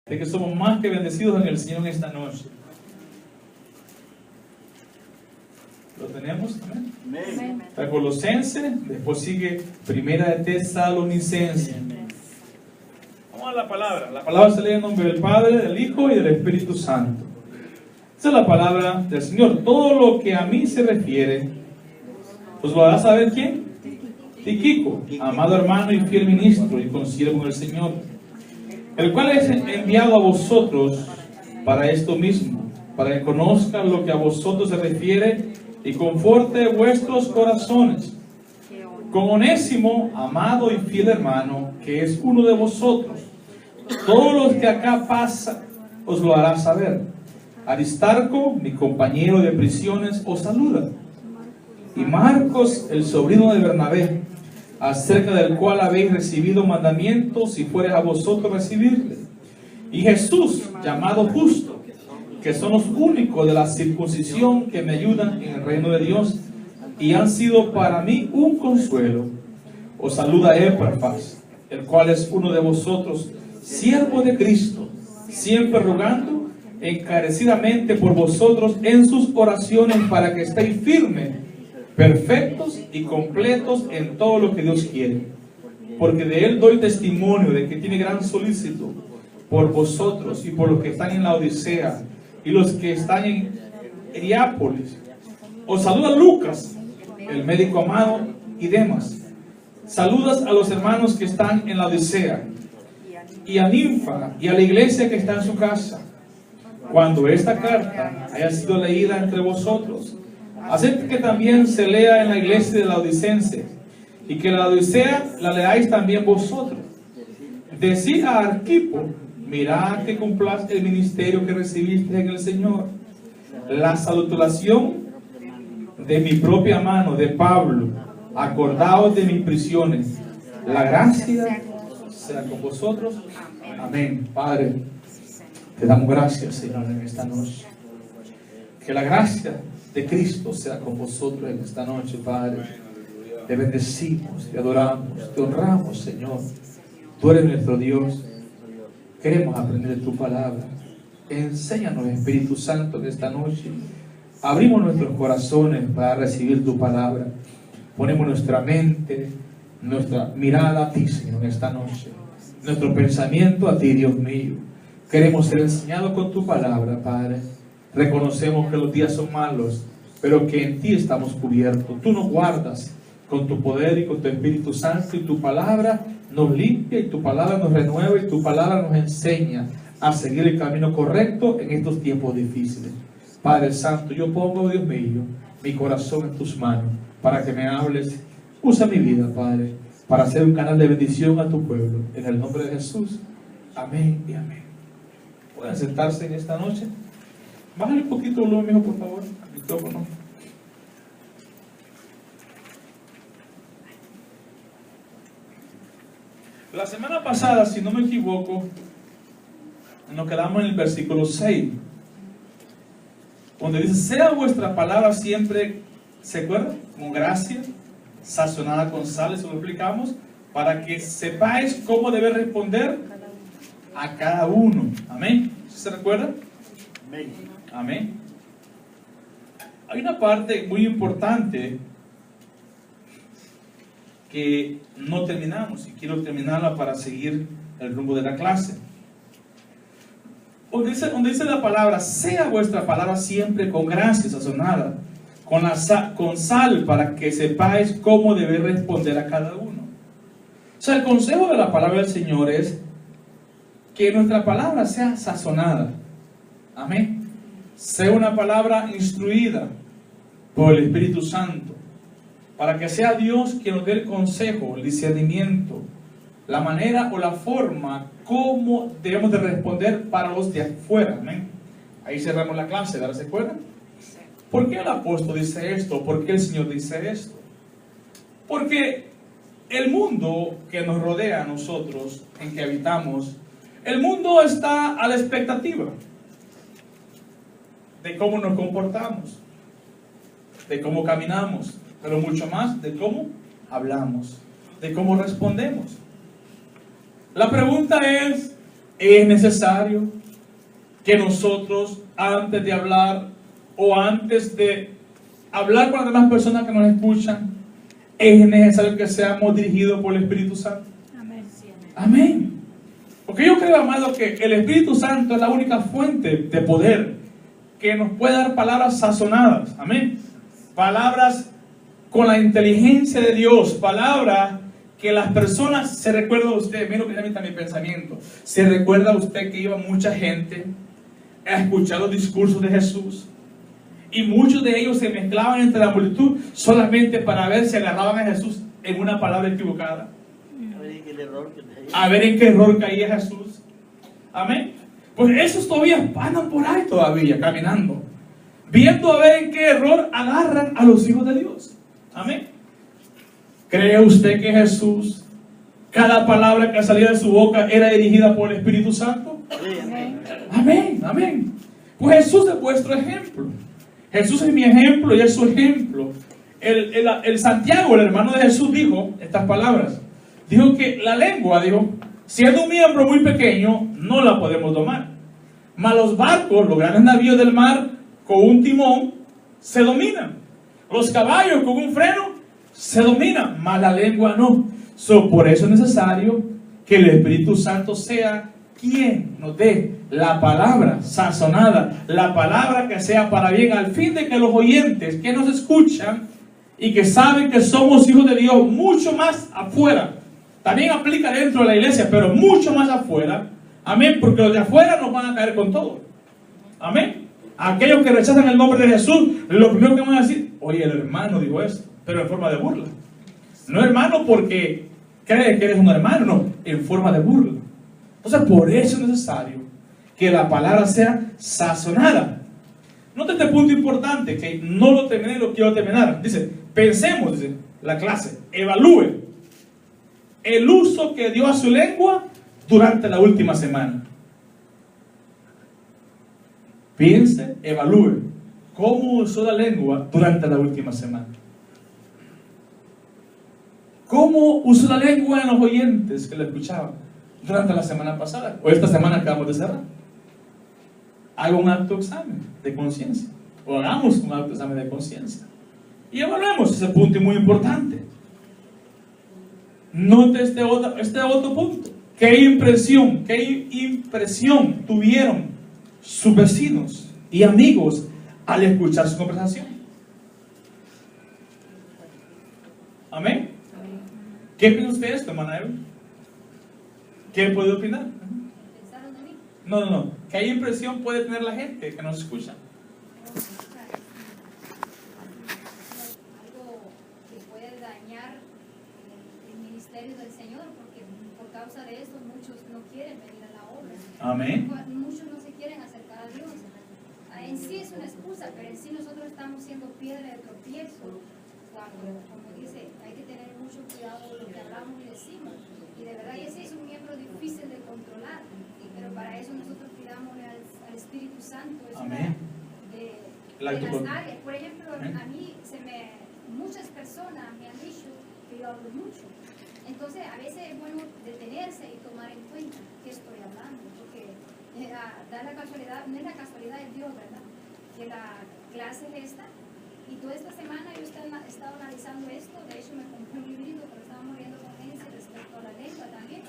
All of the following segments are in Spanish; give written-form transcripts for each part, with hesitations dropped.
de que somos más que bendecidos en el Señor en esta noche. ¿Lo tenemos? Amén. Amén. Está Colosense, después sigue Primera de Tesalonicense. Vamos a la palabra. La palabra se lee en nombre del Padre, del Hijo y del Espíritu Santo. Esa es la palabra del Señor. Todo lo que a mí se refiere, pues lo hará saber ¿quién? Tíquico, amado hermano y fiel ministro y consiervo en el Señor, el cual es enviado a vosotros para esto mismo, para que conozcan lo que a vosotros se refiere y conforte vuestros corazones. Con Onésimo, amado y fiel hermano, que es uno de vosotros, todos los que acá pasan os lo hará saber. Aristarco, mi compañero de prisiones, os saluda. Y Marcos, el sobrino de Bernabé, acerca del cual habéis recibido mandamientos, si fueres a vosotros recibirle. Y Jesús, llamado Justo, que son los únicos de la circuncisión que me ayudan en el reino de Dios y han sido para mí un consuelo. Os saluda Epafras, el cual es uno de vosotros, siervo de Cristo, siempre rogando encarecidamente por vosotros en sus oraciones, para que estéis firmes, perfectos y completos en todo lo que Dios quiere. Porque de él doy testimonio de que tiene gran solicitud por vosotros y por los que están en la Odisea y los que están en Hierápolis. Os saluda Lucas, el médico amado, y Demas. Saludas a los hermanos que están en la Odisea y a Ninfa y a la iglesia que está en su casa. Cuando esta carta haya sido leída entre vosotros, haced que también se lea en la iglesia de la Odicense, y que la Odisea la leáis también vosotros. Decid a Arquipo, mirad que cumplas el ministerio que recibiste en el Señor. La salutación de mi propia mano, de Pablo. Acordaos de mis prisiones. La gracia sea con vosotros. Amén. Padre, te damos gracias, Señor, en esta noche. Que la gracia de Cristo sea con vosotros en esta noche, Padre. Te bendecimos, te adoramos, te honramos, Señor. Tú eres nuestro Dios. Queremos aprender de tu palabra. Enséñanos, Espíritu Santo, en esta noche. Abrimos nuestros corazones para recibir tu palabra. Ponemos nuestra mente, nuestra mirada a ti, Señor, en esta noche. Nuestro pensamiento a ti, Dios mío. Queremos ser enseñados con tu palabra, Padre. Reconocemos que los días son malos, pero que en ti estamos cubiertos. Tú nos guardas con tu poder y con tu Espíritu Santo, y tu palabra nos limpia, y tu palabra nos renueva, y tu palabra nos enseña a seguir el camino correcto en estos tiempos difíciles. Padre Santo, yo pongo, Dios mío, mi corazón en tus manos para que me hables. Usa mi vida, Padre, para ser un canal de bendición a tu pueblo. En el nombre de Jesús. Amén y amén. ¿Pueden sentarse en esta noche? Bájale un poquito el volumen, por favor, al micrófono. La semana pasada, si no me equivoco, nos quedamos en el versículo 6, donde dice: sea vuestra palabra siempre, ¿se acuerdan? Con gracia, sazonada con sal, eso lo explicamos, para que sepáis cómo debe responder a cada uno. Amén. ¿Se recuerda? Amén. Amén. Hay una parte muy importante que no terminamos, y quiero terminarla para seguir el rumbo de la clase. Donde dice la palabra: sea vuestra palabra siempre con gracia, sazonada con sal, para que sepáis cómo debe responder a cada uno. O sea, el consejo de la palabra del Señor es que nuestra palabra sea sazonada. Amén. Sea una palabra instruida por el Espíritu Santo, para que sea Dios quien nos dé el consejo, el discernimiento, la manera o la forma como debemos de responder para los de afuera. Amén. Ahí cerramos la clase, ¿verdad? ¿Se acuerdan? ¿Por qué el apóstol dice esto? ¿Por qué el Señor dice esto? Porque el mundo que nos rodea a nosotros, en que habitamos, el mundo está a la expectativa de cómo nos comportamos, de cómo caminamos, pero mucho más de cómo hablamos, de cómo respondemos. La pregunta es: es necesario que nosotros, antes de hablar o antes de hablar con las demás personas que nos escuchan, es necesario que seamos dirigidos por el Espíritu Santo. Amén. Amén. Porque yo creo, amado, que el Espíritu Santo es la única fuente de poder que nos puede dar palabras sazonadas. Amén. Palabras con la inteligencia de Dios. Palabras que las personas, se recuerda a usted, mira lo que también mi pensamiento, se recuerda a usted que iba mucha gente a escuchar los discursos de Jesús. Y muchos de ellos se mezclaban entre la multitud solamente para ver si agarraban a Jesús en una palabra equivocada. A ver en qué error caía Jesús. Amén. Pues esos todavía andan por ahí todavía, caminando, viendo a ver en qué error agarran a los hijos de Dios. Amén. ¿Cree usted que Jesús, cada palabra que salía de su boca era dirigida por el Espíritu Santo? Amén. Amén, amén. Pues Jesús es vuestro ejemplo. Jesús es mi ejemplo y es su ejemplo. El Santiago, el hermano de Jesús, dijo estas palabras. Dijo que la lengua, dijo, siendo un miembro muy pequeño, no la podemos domar. Mas los barcos, los grandes navíos del mar, con un timón, se dominan. Los caballos con un freno, se dominan. Mas la lengua no. Por eso es necesario que el Espíritu Santo sea quien nos dé la palabra sazonada, la palabra que sea para bien, al fin de que los oyentes que nos escuchan y que saben que somos hijos de Dios, mucho más afuera, también aplica dentro de la iglesia, pero mucho más afuera, amén, porque los de afuera nos van a caer con todo, amén. Aquellos que rechazan el nombre de Jesús, lo primero que van a decir, oye, el hermano dijo eso, pero en forma de burla. No hermano porque cree que eres un hermano, no, en forma de burla. Entonces, por eso es necesario que la palabra sea sazonada. Nota este punto importante, que no lo terminé, lo quiero terminar. Dice, pensemos, dice la clase, evalúe el uso que dio a su lengua durante la última semana. Piense, evalúe cómo usó la lengua durante la última semana. ¿Cómo usó la lengua en los oyentes que la escuchaban durante la semana pasada o esta semana que acabamos de cerrar? Haga un acto de examen de conciencia, o hagamos un acto de examen de conciencia y evaluemos ese punto muy importante. Note este otro punto. ¿Qué impresión tuvieron sus vecinos y amigos al escuchar su conversación? Amén. ¿Qué piensa usted de esto, hermana Eva? ¿Qué puede opinar? No. ¿Qué impresión puede tener la gente que nos escucha? Algo que puede dañar el ministerio del Señor, porque por causa de eso muchos no quieren venir a la obra. Amén. Muchos no se quieren acercar a Dios. En sí es una excusa, pero en sí nosotros estamos siendo piedra de tropiezo. Cuando, como dice, hay que tener mucho cuidado de lo que hablamos y decimos. Y de verdad ese es un miembro difícil de controlar. Pero para eso nosotros pidámosle al Espíritu Santo. Es Amén. de las áreas. Por ejemplo, Amén. a mí muchas personas me han dicho que yo hablo mucho. Entonces a veces es bueno detenerse y tomar en cuenta qué estoy hablando. Porque da la casualidad, no es la casualidad de Dios, ¿verdad? Que la clase es esta. Y toda esta semana yo he estado analizando esto. De hecho me compré un librito, pero estábamos viendo con gente respecto a la lengua también.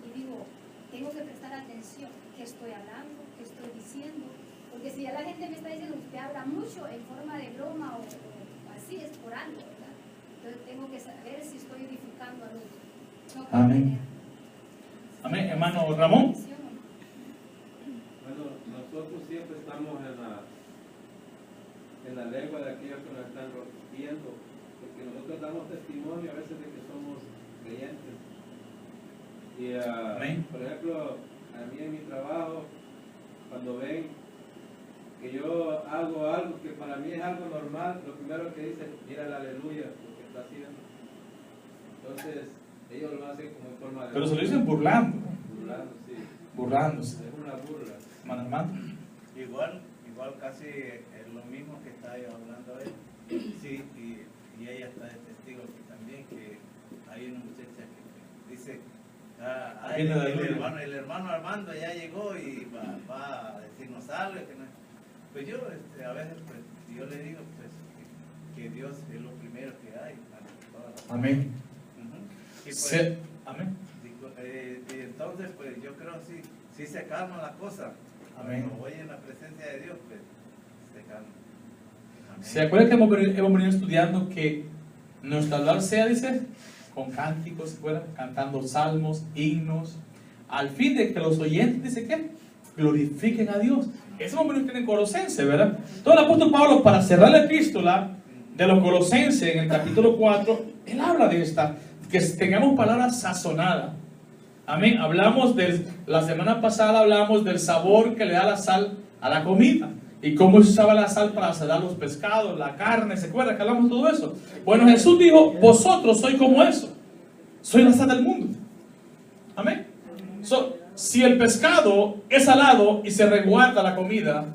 Y digo, tengo que prestar atención qué estoy hablando, qué estoy diciendo. Porque si ya la gente me está diciendo que usted habla mucho en forma de broma o así, es por algo, ¿verdad? Entonces tengo que saber si estoy edificando a otro. No. Amén. Amén. Hermano Ramón. Bueno, nosotros siempre estamos en la lengua de aquellos que nos están viendo, porque nosotros damos testimonio a veces de que somos creyentes. Y por ejemplo, a mí en mi trabajo, cuando ven que yo hago algo que para mí es algo normal, lo primero que dicen, mira la aleluya, lo que está haciendo. Entonces, ellos lo hacen como en forma de... Pero se lo dicen burlando. Burlando, sí. Burlándose. Es una burla. Hermano. Igual casi es lo mismo que está hablando él. Sí, y ella está de testigo aquí también, que hay una muchacha que dice, el hermano Armando ya llegó y va a decirnos algo. Pues yo a veces pues, yo le digo pues, que Dios es lo primero que hay. Amén. Y pues, sí. Amén. Y entonces pues yo creo que sí se calma la cosa. Amén. Cuando voy en la presencia de Dios pues se calma. Amén. ¿Se acuerdan que hemos venido estudiando que nuestro hablar sea, dice, con cánticos, ¿se acuerdan? Cantando salmos, himnos, al fin de que los oyentes, dice que glorifiquen a Dios. Eso hemos venido en Colosenses, ¿verdad? Todo el apóstol Pablo, para cerrar la epístola de los Colosenses, en el capítulo 4, él habla de esta, que tengamos palabras sazonadas. Amén. La semana pasada hablamos del sabor que le da la sal a la comida. Y cómo se usaba la sal para salar los pescados, la carne. ¿Se acuerdan que hablamos de todo eso? Bueno, Jesús dijo, vosotros sois como eso. Soy la sal del mundo. Amén. Si el pescado es salado y se resguarda la comida,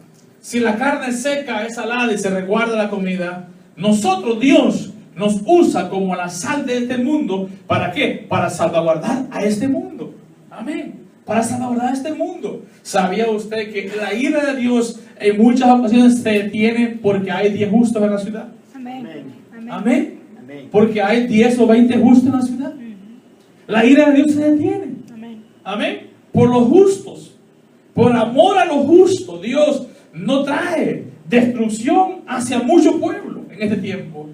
si la carne seca es salada y se resguarda la comida, nosotros, Dios, nos usa como la sal de este mundo. ¿Para qué? Para salvaguardar a este mundo. Amén. Para salvaguardar a este mundo. ¿Sabía usted que la ira de Dios en muchas ocasiones se detiene porque hay 10 justos en la ciudad? Amén. Amén. Porque hay 10 o 20 justos en la ciudad. La ira de Dios se detiene. Amén. Por los justos. Por amor a los justos. Dios no trae destrucción hacia mucho pueblo en este tiempo.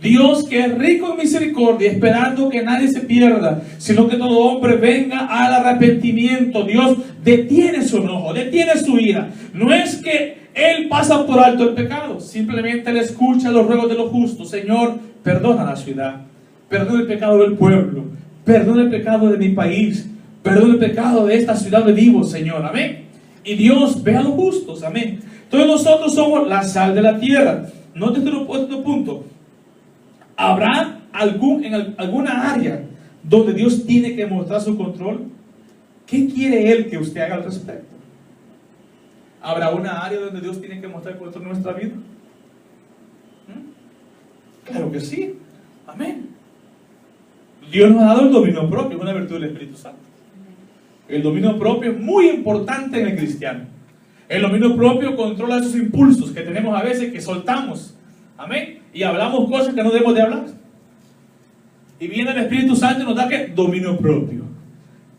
Dios, que es rico en misericordia, esperando que nadie se pierda, sino que todo hombre venga al arrepentimiento. Dios detiene su enojo, detiene su ira. No es que Él pasa por alto el pecado, simplemente Él escucha los ruegos de los justos. Señor, perdona la ciudad, perdona el pecado del pueblo, perdona el pecado de mi país, perdona el pecado de esta ciudad de vivo, Señor. Amén. Y Dios ve a los justos. Amén. Entonces nosotros somos la sal de la tierra. Note este punto. ¿Habrá en alguna área donde Dios tiene que mostrar su control? ¿Qué quiere Él que usted haga al respecto? ¿Habrá una área donde Dios tiene que mostrar el control en nuestra vida? Claro que sí. Amén. Dios nos ha dado el dominio propio, es una virtud del Espíritu Santo. El dominio propio es muy importante en el cristiano. El dominio propio controla esos impulsos que tenemos a veces, que soltamos. Amén. Y hablamos cosas que no debemos de hablar. Y viene el Espíritu Santo y nos da que dominio propio.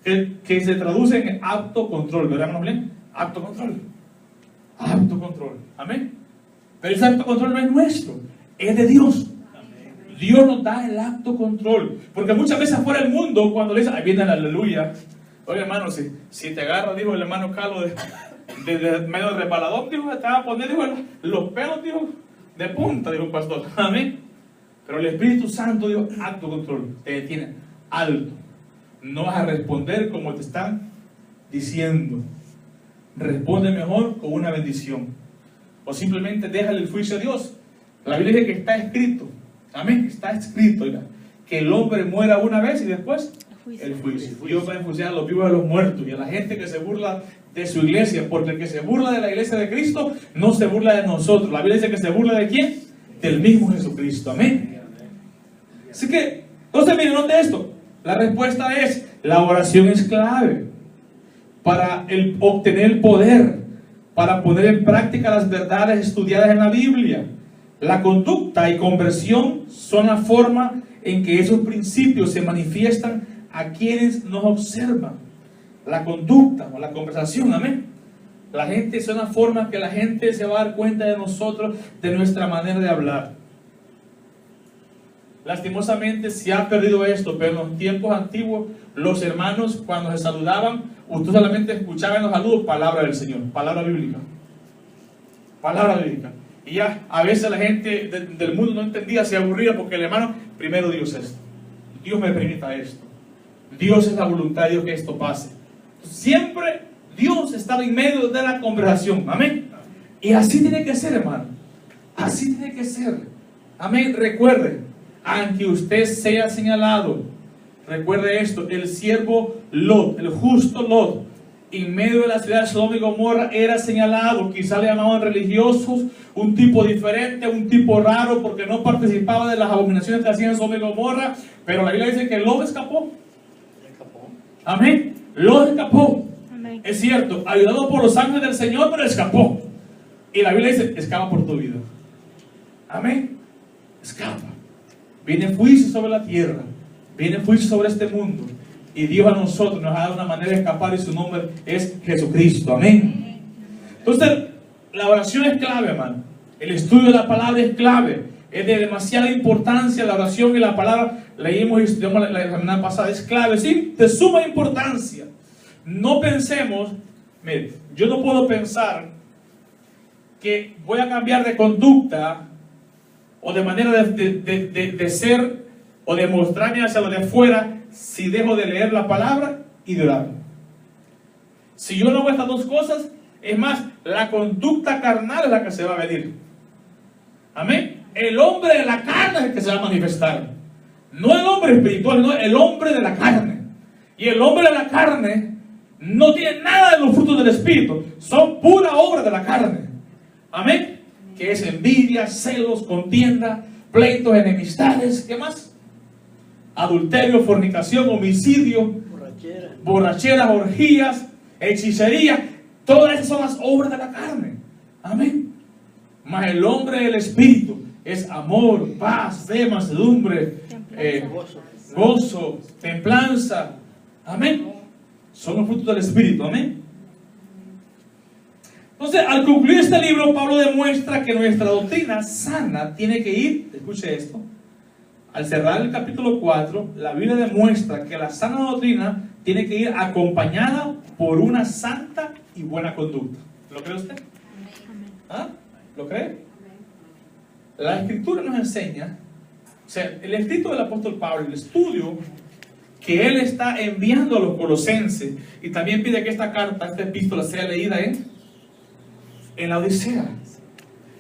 Que se traduce en autocontrol. ¿Verdad, hermano Belén? Autocontrol. Autocontrol. Amén. Pero ese autocontrol no es nuestro, es de Dios. Dios nos da el autocontrol. Porque muchas veces afuera del mundo, cuando le dicen, ahí viene la aleluya. Oye, hermano, si te agarra, dijo el hermano Carlos, de medio resbaladón, dijo, te va a poner, dijo, los pelos, dijo, de punta, dijo el pastor. Amén. Pero el Espíritu Santo, dijo, autocontrol, te detiene alto. No vas a responder como te están diciendo. Responde mejor con una bendición. O simplemente déjale el juicio a Dios. La Biblia dice que está escrito. Amén. Está escrito, oiga, que el hombre muera una vez y después el juicio. Dios va a enjuiciar a los vivos y a los muertos y a la gente que se burla de su iglesia, porque el que se burla de la iglesia de Cristo no se burla de nosotros. La Biblia dice que se burla ¿de quién? Del mismo Jesucristo. Amén. Así que, entonces miren, note esto. La respuesta es, la oración es clave para obtener el poder, para poner en práctica las verdades estudiadas en la Biblia. La conducta y conversión son la forma en que esos principios se manifiestan a quienes nos observan. La conducta o la conversación, amén. La gente es una forma que la gente se va a dar cuenta de nosotros, de nuestra manera de hablar. Lastimosamente se ha perdido esto, pero en los tiempos antiguos, los hermanos cuando se saludaban, usted solamente escuchaba en los saludos palabra del Señor, palabra bíblica. Palabra bíblica. Y ya, a veces la gente del mundo no entendía, se aburría porque el hermano, primero Dios esto. Dios me permita esto. Dios es la voluntad de Dios que esto pase. Siempre Dios estaba en medio de la conversación. Amén. Y así tiene que ser, hermano. Así tiene que ser. Amén. Recuerde, aunque usted sea señalado, recuerde esto, el siervo Lot, el justo Lot, en medio de la ciudad de Sodoma y Gomorra era señalado. Quizá le llamaban religiosos, un tipo diferente, un tipo raro, porque no participaba de las abominaciones que hacían en Sodoma y Gomorra. Pero la Biblia dice que Lot escapó. Amén. Lot escapó. Amén. Es cierto, ayudado por los ángeles del Señor, pero escapó. Y la Biblia dice, escapa por tu vida. Amén. Escapa. Viene juicio sobre la tierra. Viene juicio sobre este mundo. Y Dios a nosotros nos ha dado una manera de escapar y su nombre es Jesucristo. Amén. Entonces, la oración es clave, hermano. El estudio de la palabra es clave. Es de demasiada importancia la oración y la palabra. Leímos y estudiamos la semana pasada. Es clave, sí, de suma importancia. No pensemos, mire, yo no puedo pensar que voy a cambiar de conducta o de manera de ser o de mostrarme hacia lo de afuera si dejo de leer la palabra y de orar. Si yo no hago estas dos cosas, es más, la conducta carnal es la que se va a medir. Amén. El hombre de la carne es el que se va a manifestar. No el hombre espiritual, no el hombre de la carne. Y el hombre de la carne no tiene nada de los frutos del Espíritu. Son pura obra de la carne. Amén. Que es envidia, celos, contienda, pleitos, enemistades. ¿Qué más? Adulterio, fornicación, homicidio, borracheras, orgías, hechicería. Todas esas son las obras de la carne. Amén. Mas el hombre del Espíritu es amor, paz, fe, mansedumbre, gozo, templanza. Amén. Son los frutos del Espíritu. Amén. Entonces, al concluir este libro, Pablo demuestra que nuestra doctrina sana tiene que ir, escuche esto, al cerrar el capítulo 4, la Biblia demuestra que la sana doctrina tiene que ir acompañada por una santa y buena conducta. ¿Lo cree usted? ¿Ah? ¿Lo cree? La Escritura nos enseña, o sea, el escrito del apóstol Pablo, el estudio que él está enviando a los colosenses, y también pide que esta carta, esta epístola sea leída en la Odisea.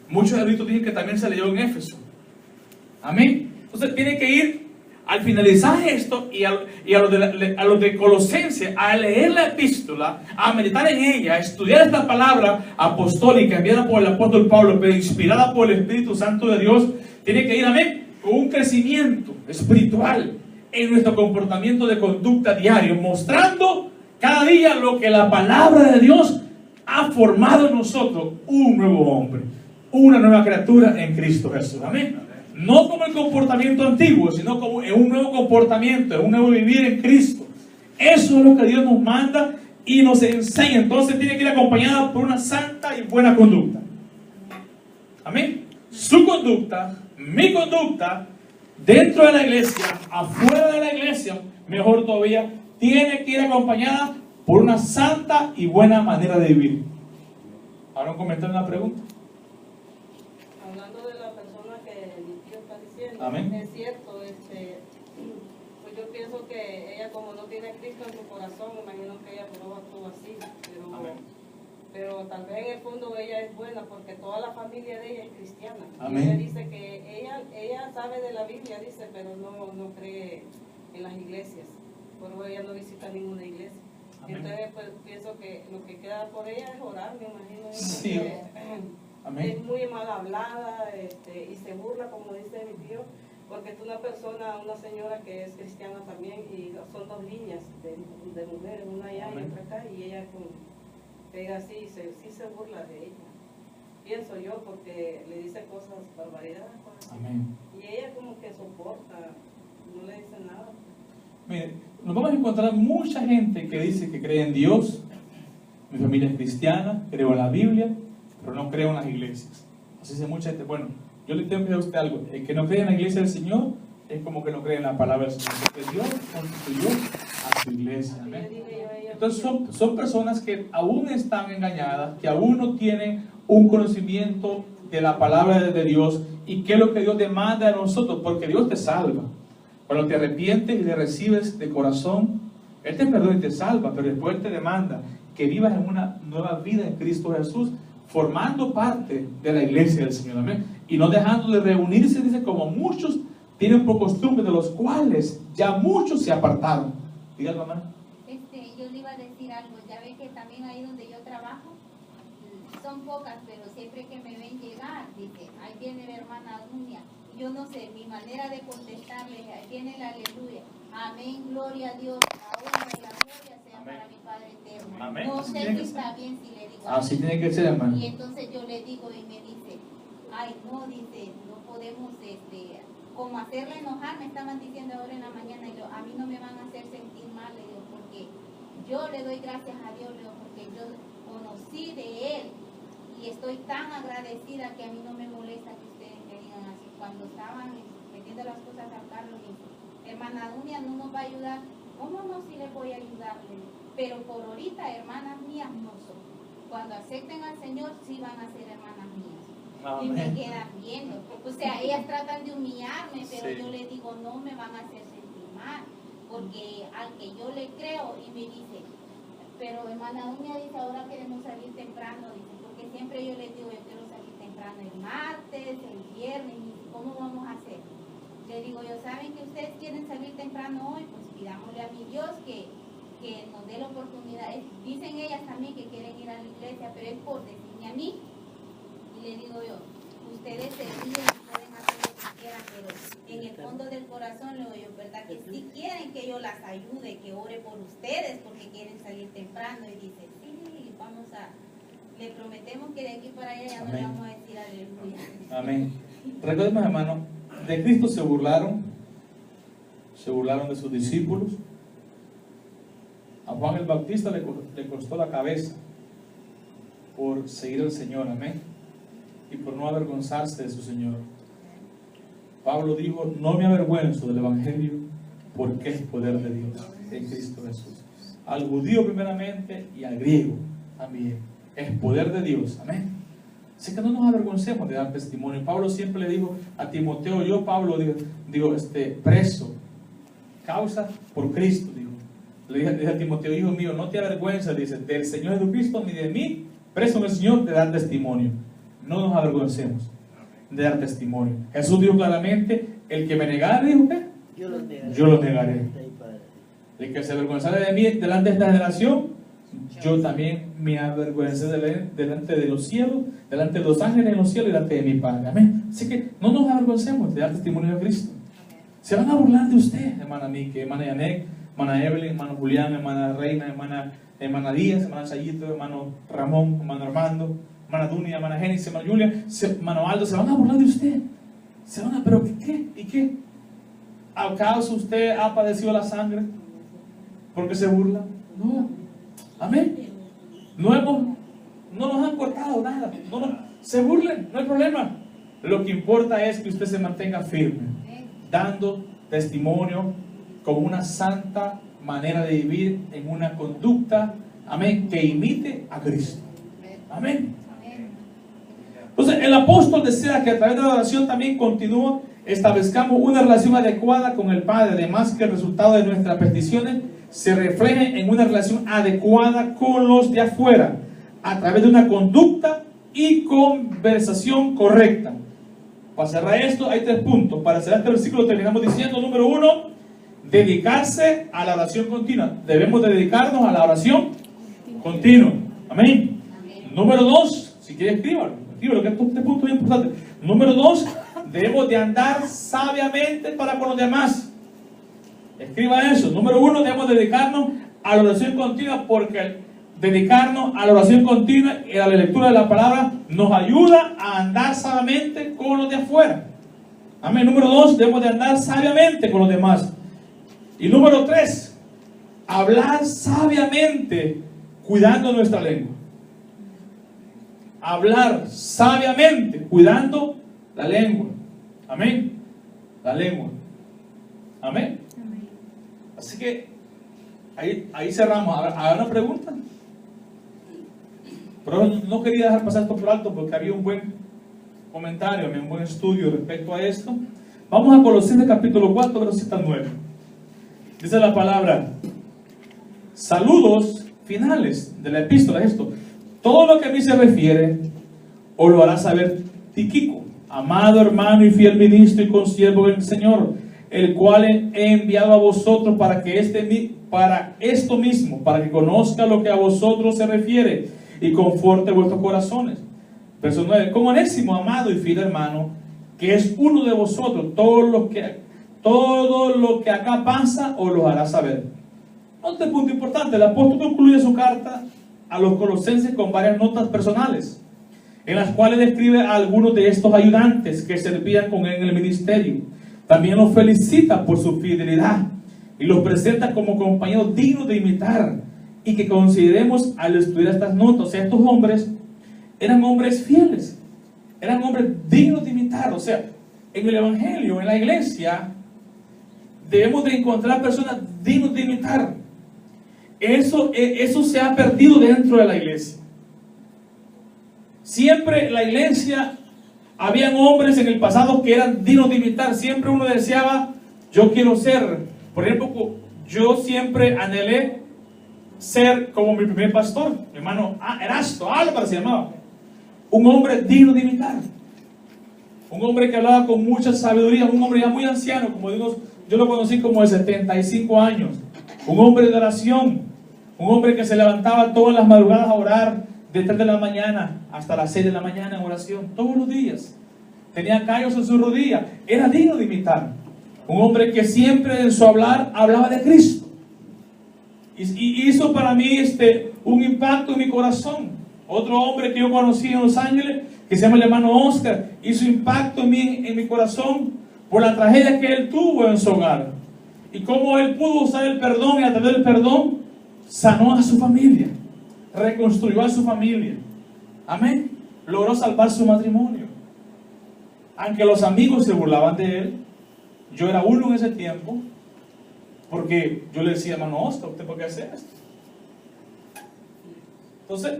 Muchos eruditos dicen que también se leyó en Éfeso. Amén. Entonces tiene que ir al finalizar esto y a los de Colosenses a leer la epístola, a meditar en ella, a estudiar esta palabra apostólica enviada por el apóstol Pablo, pero inspirada por el Espíritu Santo de Dios. Tiene que ir, amén, con un crecimiento espiritual en nuestro comportamiento de conducta diario, mostrando cada día lo que la palabra de Dios ha formado en nosotros: un nuevo hombre, una nueva criatura en Cristo Jesús. Amén. No como el comportamiento antiguo, sino como en un nuevo comportamiento, en un nuevo vivir en Cristo. Eso es lo que Dios nos manda y nos enseña. Entonces tiene que ir acompañada por una santa y buena conducta. Amén. Su conducta, mi conducta, dentro de la iglesia, afuera de la iglesia, mejor todavía, tiene que ir acompañada por una santa y buena manera de vivir. ¿Ahora un comentario, una pregunta? Hablando de la persona que el tío está diciendo, Amén. es cierto, pues yo pienso que ella, como no tiene a Cristo en su corazón, imagino que ella no actúa así, pero tal vez en el fondo ella es buena porque toda la familia de ella es cristiana. Amén. Y ella dice que ella sabe de la Biblia, dice, pero no cree en las iglesias, por eso ella no visita ninguna iglesia. Amén. Entonces pues pienso que lo que queda por ella es orar, me imagino. Sí. Amén. Es muy mal hablada y se burla, como dice mi tío, porque es una persona, una señora que es cristiana también, y son dos niñas de mujeres, una allá y otra acá, y ella pega así, sí se burla de ella. Pienso yo, porque le dice cosas, barbaridades. Amén. Y ella como que soporta, no le dice nada. Mire, nos vamos a encontrar mucha gente que dice que cree en Dios. Mi familia es cristiana, creo en la Biblia, pero no creo en las iglesias. Así dice mucha gente. Bueno, yo le tengo que decir a usted algo: el que no cree en la iglesia del Señor es como que no cree en la palabra del Señor, porque Dios constituyó a su iglesia. Amén. Entonces son personas que aún están engañadas, que aún no tienen un conocimiento de la palabra de Dios y qué es lo que Dios demanda de nosotros, porque Dios te salva. Cuando te arrepientes y le recibes de corazón, Él te perdona y te salva, pero después Él te demanda que vivas en una nueva vida en Cristo Jesús, formando parte de la iglesia del Señor. Amén. Y no dejando de reunirse, dice, como muchos tienen por costumbre, de los cuales ya muchos se apartaron. Dígalo, hermano. Yo le iba a decir algo. Ya ve que también ahí donde yo trabajo, son pocas, pero siempre que me ven llegar, dice, ahí viene la hermana Dunia. Yo no sé, mi manera de contestarles, ahí viene la aleluya. Amén, gloria a Dios, ahora y la gloria sea para mi Padre eterno. Amén. No Así sé tiene si que está bien si le digo Así tiene que ser, hermano. Y entonces yo le digo y me dice, ay no, dice, no podemos como hacerle enojar, me estaban diciendo ahora en la mañana, y yo, a mí no me van a hacer sentir mal, le digo, porque yo le doy gracias a Dios, le digo, porque yo conocí de Él y estoy tan agradecida que a mí no me molesta que ustedes me digan así. Cuando estaban metiendo las cosas al carro, me dice, hermana Dunia no nos va a ayudar. ¿Cómo no? Si les voy a ayudarle. Pero por ahorita hermanas mías no son. Cuando acepten al Señor sí van a ser hermanas mías. Y me quedan viendo. O sea, ellas tratan de humillarme, pero Sí. yo les digo, no me van a hacer sentir mal, porque al que yo le creo, y me dice, pero hermana Dunia dice, ahora queremos salir temprano, dice, porque siempre yo les digo, yo quiero salir temprano el martes, el viernes, y ¿cómo vamos a hacer? Le digo, yo, ¿saben que ustedes quieren salir temprano hoy? Pues pidámosle a mi Dios que nos dé la oportunidad. Dicen ellas también que quieren ir a la iglesia, pero es por decirme a mí. Y le digo yo, ustedes se ríen, pueden hacer lo que quieran, pero en el fondo del corazón le digo yo, ¿verdad? Que si quieren que yo las ayude, que ore por ustedes porque quieren salir temprano. Y dice, sí, vamos a, le prometemos que de aquí para allá ya no le vamos a decir aleluya. Amén. Recordemos, hermano, de Cristo se burlaron de sus discípulos. A Juan el Bautista le costó la cabeza por seguir al Señor, amén, y por no avergonzarse de su Señor. Pablo dijo, no me avergüenzo del Evangelio porque es poder de Dios en Cristo Jesús. Al judío primeramente y al griego también. Es poder de Dios, amén. Así que no nos avergoncemos de dar testimonio. Pablo siempre le dijo a Timoteo, yo Pablo digo preso, causa por Cristo, digo. Le dije a Timoteo, hijo mío, no te avergüences, dice, del Señor Jesucristo ni de mí, preso en el Señor, de dar testimonio. No nos avergoncemos de dar testimonio. Jesús dijo claramente, el que me negare, dijo, ¿qué? Yo los negaré. El que se avergonzara de mí delante de esta generación, yo también me avergüencé delante de los cielos, delante de los ángeles en los cielos y delante de mi Padre. Amén. Así que no nos avergoncemos de dar testimonio de Cristo. Se van a burlar de usted, hermana Miki, hermana Yanek, hermana Evelyn, hermano Julián, hermana Reina, hermana Díaz, hermana Chayito, hermano Ramón, hermano Armando, hermana Dunia, hermana Génesis, hermana Julia, hermano Aldo. Se van a burlar de usted. ¿Pero qué? ¿Y qué? ¿Acaso usted ha padecido la sangre? ¿Por qué se burla? No. Amén. No nos han cortado nada. Se burlen, no hay problema. Lo que importa es que usted se mantenga firme, dando testimonio con una santa manera de vivir, en una conducta, amén, que imite a Cristo. Amén. Entonces el apóstol desea que a través de la oración también establezcamos una relación adecuada con el Padre, además que el resultado de nuestras peticiones se refleje en una relación adecuada con los de afuera, a través de una conducta y conversación correcta. Para cerrar esto, hay 3 puntos. Para cerrar este versículo terminamos diciendo, número 1, dedicarse a la oración continua. Debemos dedicarnos a la oración continua. Amén. Número 2, si quiere escríbalo, que este punto es importante. Número 2, debemos de andar sabiamente para con los demás. Escriba eso. Número 1, debemos dedicarnos a la oración continua, porque dedicarnos a la oración continua y a la lectura de la palabra nos ayuda a andar sabiamente con los de afuera. Amén. Número 2, debemos de andar sabiamente con los demás. Y número 3, hablar sabiamente cuidando nuestra lengua. Hablar sabiamente cuidando la lengua. Amén. La lengua. Amén. Así que ahí cerramos. ¿Habrá una pregunta? Pero no quería dejar pasar esto por alto porque había un buen comentario, un buen estudio respecto a esto. Vamos a Colosenses capítulo 4, versículo 9. Dice la palabra: saludos finales de la epístola. Esto, todo lo que a mí se refiere, os lo hará saber Tíquico, amado hermano y fiel ministro y consiervo del Señor, el cual he enviado a vosotros para esto mismo, para que conozca lo que a vosotros se refiere y conforte vuestros corazones. Verso 9: con Onésimo, amado y fiel hermano, que es uno de vosotros, todo lo que acá pasa os lo hará saber. Otro punto importante, el apóstol concluye su carta a los colosenses con varias notas personales, en las cuales describe a algunos de estos ayudantes que servían con él en el ministerio. También los felicita por su fidelidad y los presenta como compañeros dignos de imitar, y que consideremos al estudiar estas notas. O sea, estos hombres eran hombres fieles, eran hombres dignos de imitar. O sea, en el evangelio, en la iglesia, debemos de encontrar personas dignas de imitar. Eso se ha perdido dentro de la iglesia. Siempre en la iglesia habían hombres en el pasado que eran dignos de imitar. Siempre uno deseaba, yo quiero ser. Por ejemplo, yo siempre anhelé ser como mi primer pastor, mi hermano Erasto Álvarez se llamaba. Un hombre digno de imitar. Un hombre que hablaba con mucha sabiduría. Un hombre ya muy anciano, como digo, yo lo conocí como de 75 años. Un hombre de oración. Un hombre que se levantaba todas las madrugadas a orar, de 3 de la mañana hasta las 6 de la mañana en oración, todos los días. Tenía callos en su rodilla. Era digno de imitar. Un hombre que siempre en su hablar hablaba de Cristo. Y hizo para mí un impacto en mi corazón. Otro hombre que yo conocí en Los Ángeles, que se llama el hermano Oscar, hizo impacto en mi corazón por la tragedia que él tuvo en su hogar. Y cómo él pudo usar el perdón, y a través del perdón sanó a su familia, reconstruyó a su familia. Amén. Logró salvar su matrimonio. Aunque los amigos se burlaban de él, yo era uno en ese tiempo, porque yo le decía, hermano Oscar, ¿usted por qué hace esto? Entonces,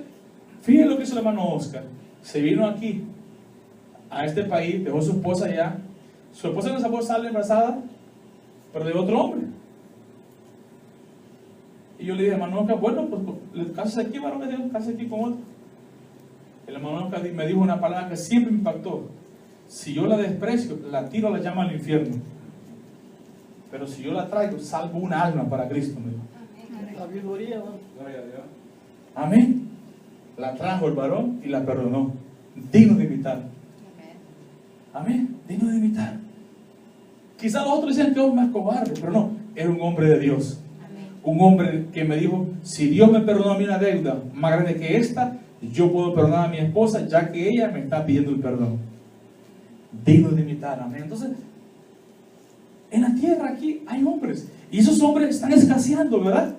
fíjense lo que hizo el hermano Oscar. Se vino aquí, a este país, dejó a su esposa allá. Su esposa no se sale embarazada, pero de otro hombre. Y yo le dije, hermano Oscar, bueno, pues cásese aquí, varón, cásese aquí con otro. El hermano Oscar me dijo una palabra que siempre me impactó. Si yo la desprecio, la tiro a la llama al infierno. Pero si yo la traigo, salvo una alma para Cristo. Sabiduría, ¿no? Gloria a Dios. Amén. La trajo el varón y la perdonó. Digno de imitar. Amén. Digno de imitar. Quizás los otros decían que es más cobarde, pero no. Era un hombre de Dios. Un hombre que me dijo, si Dios me perdonó a mí una deuda más grande que esta, yo puedo perdonar a mi esposa, ya que ella me está pidiendo el perdón. Digno de imitar. Amén. Entonces, en la tierra aquí hay hombres, y esos hombres están escaseando, ¿verdad?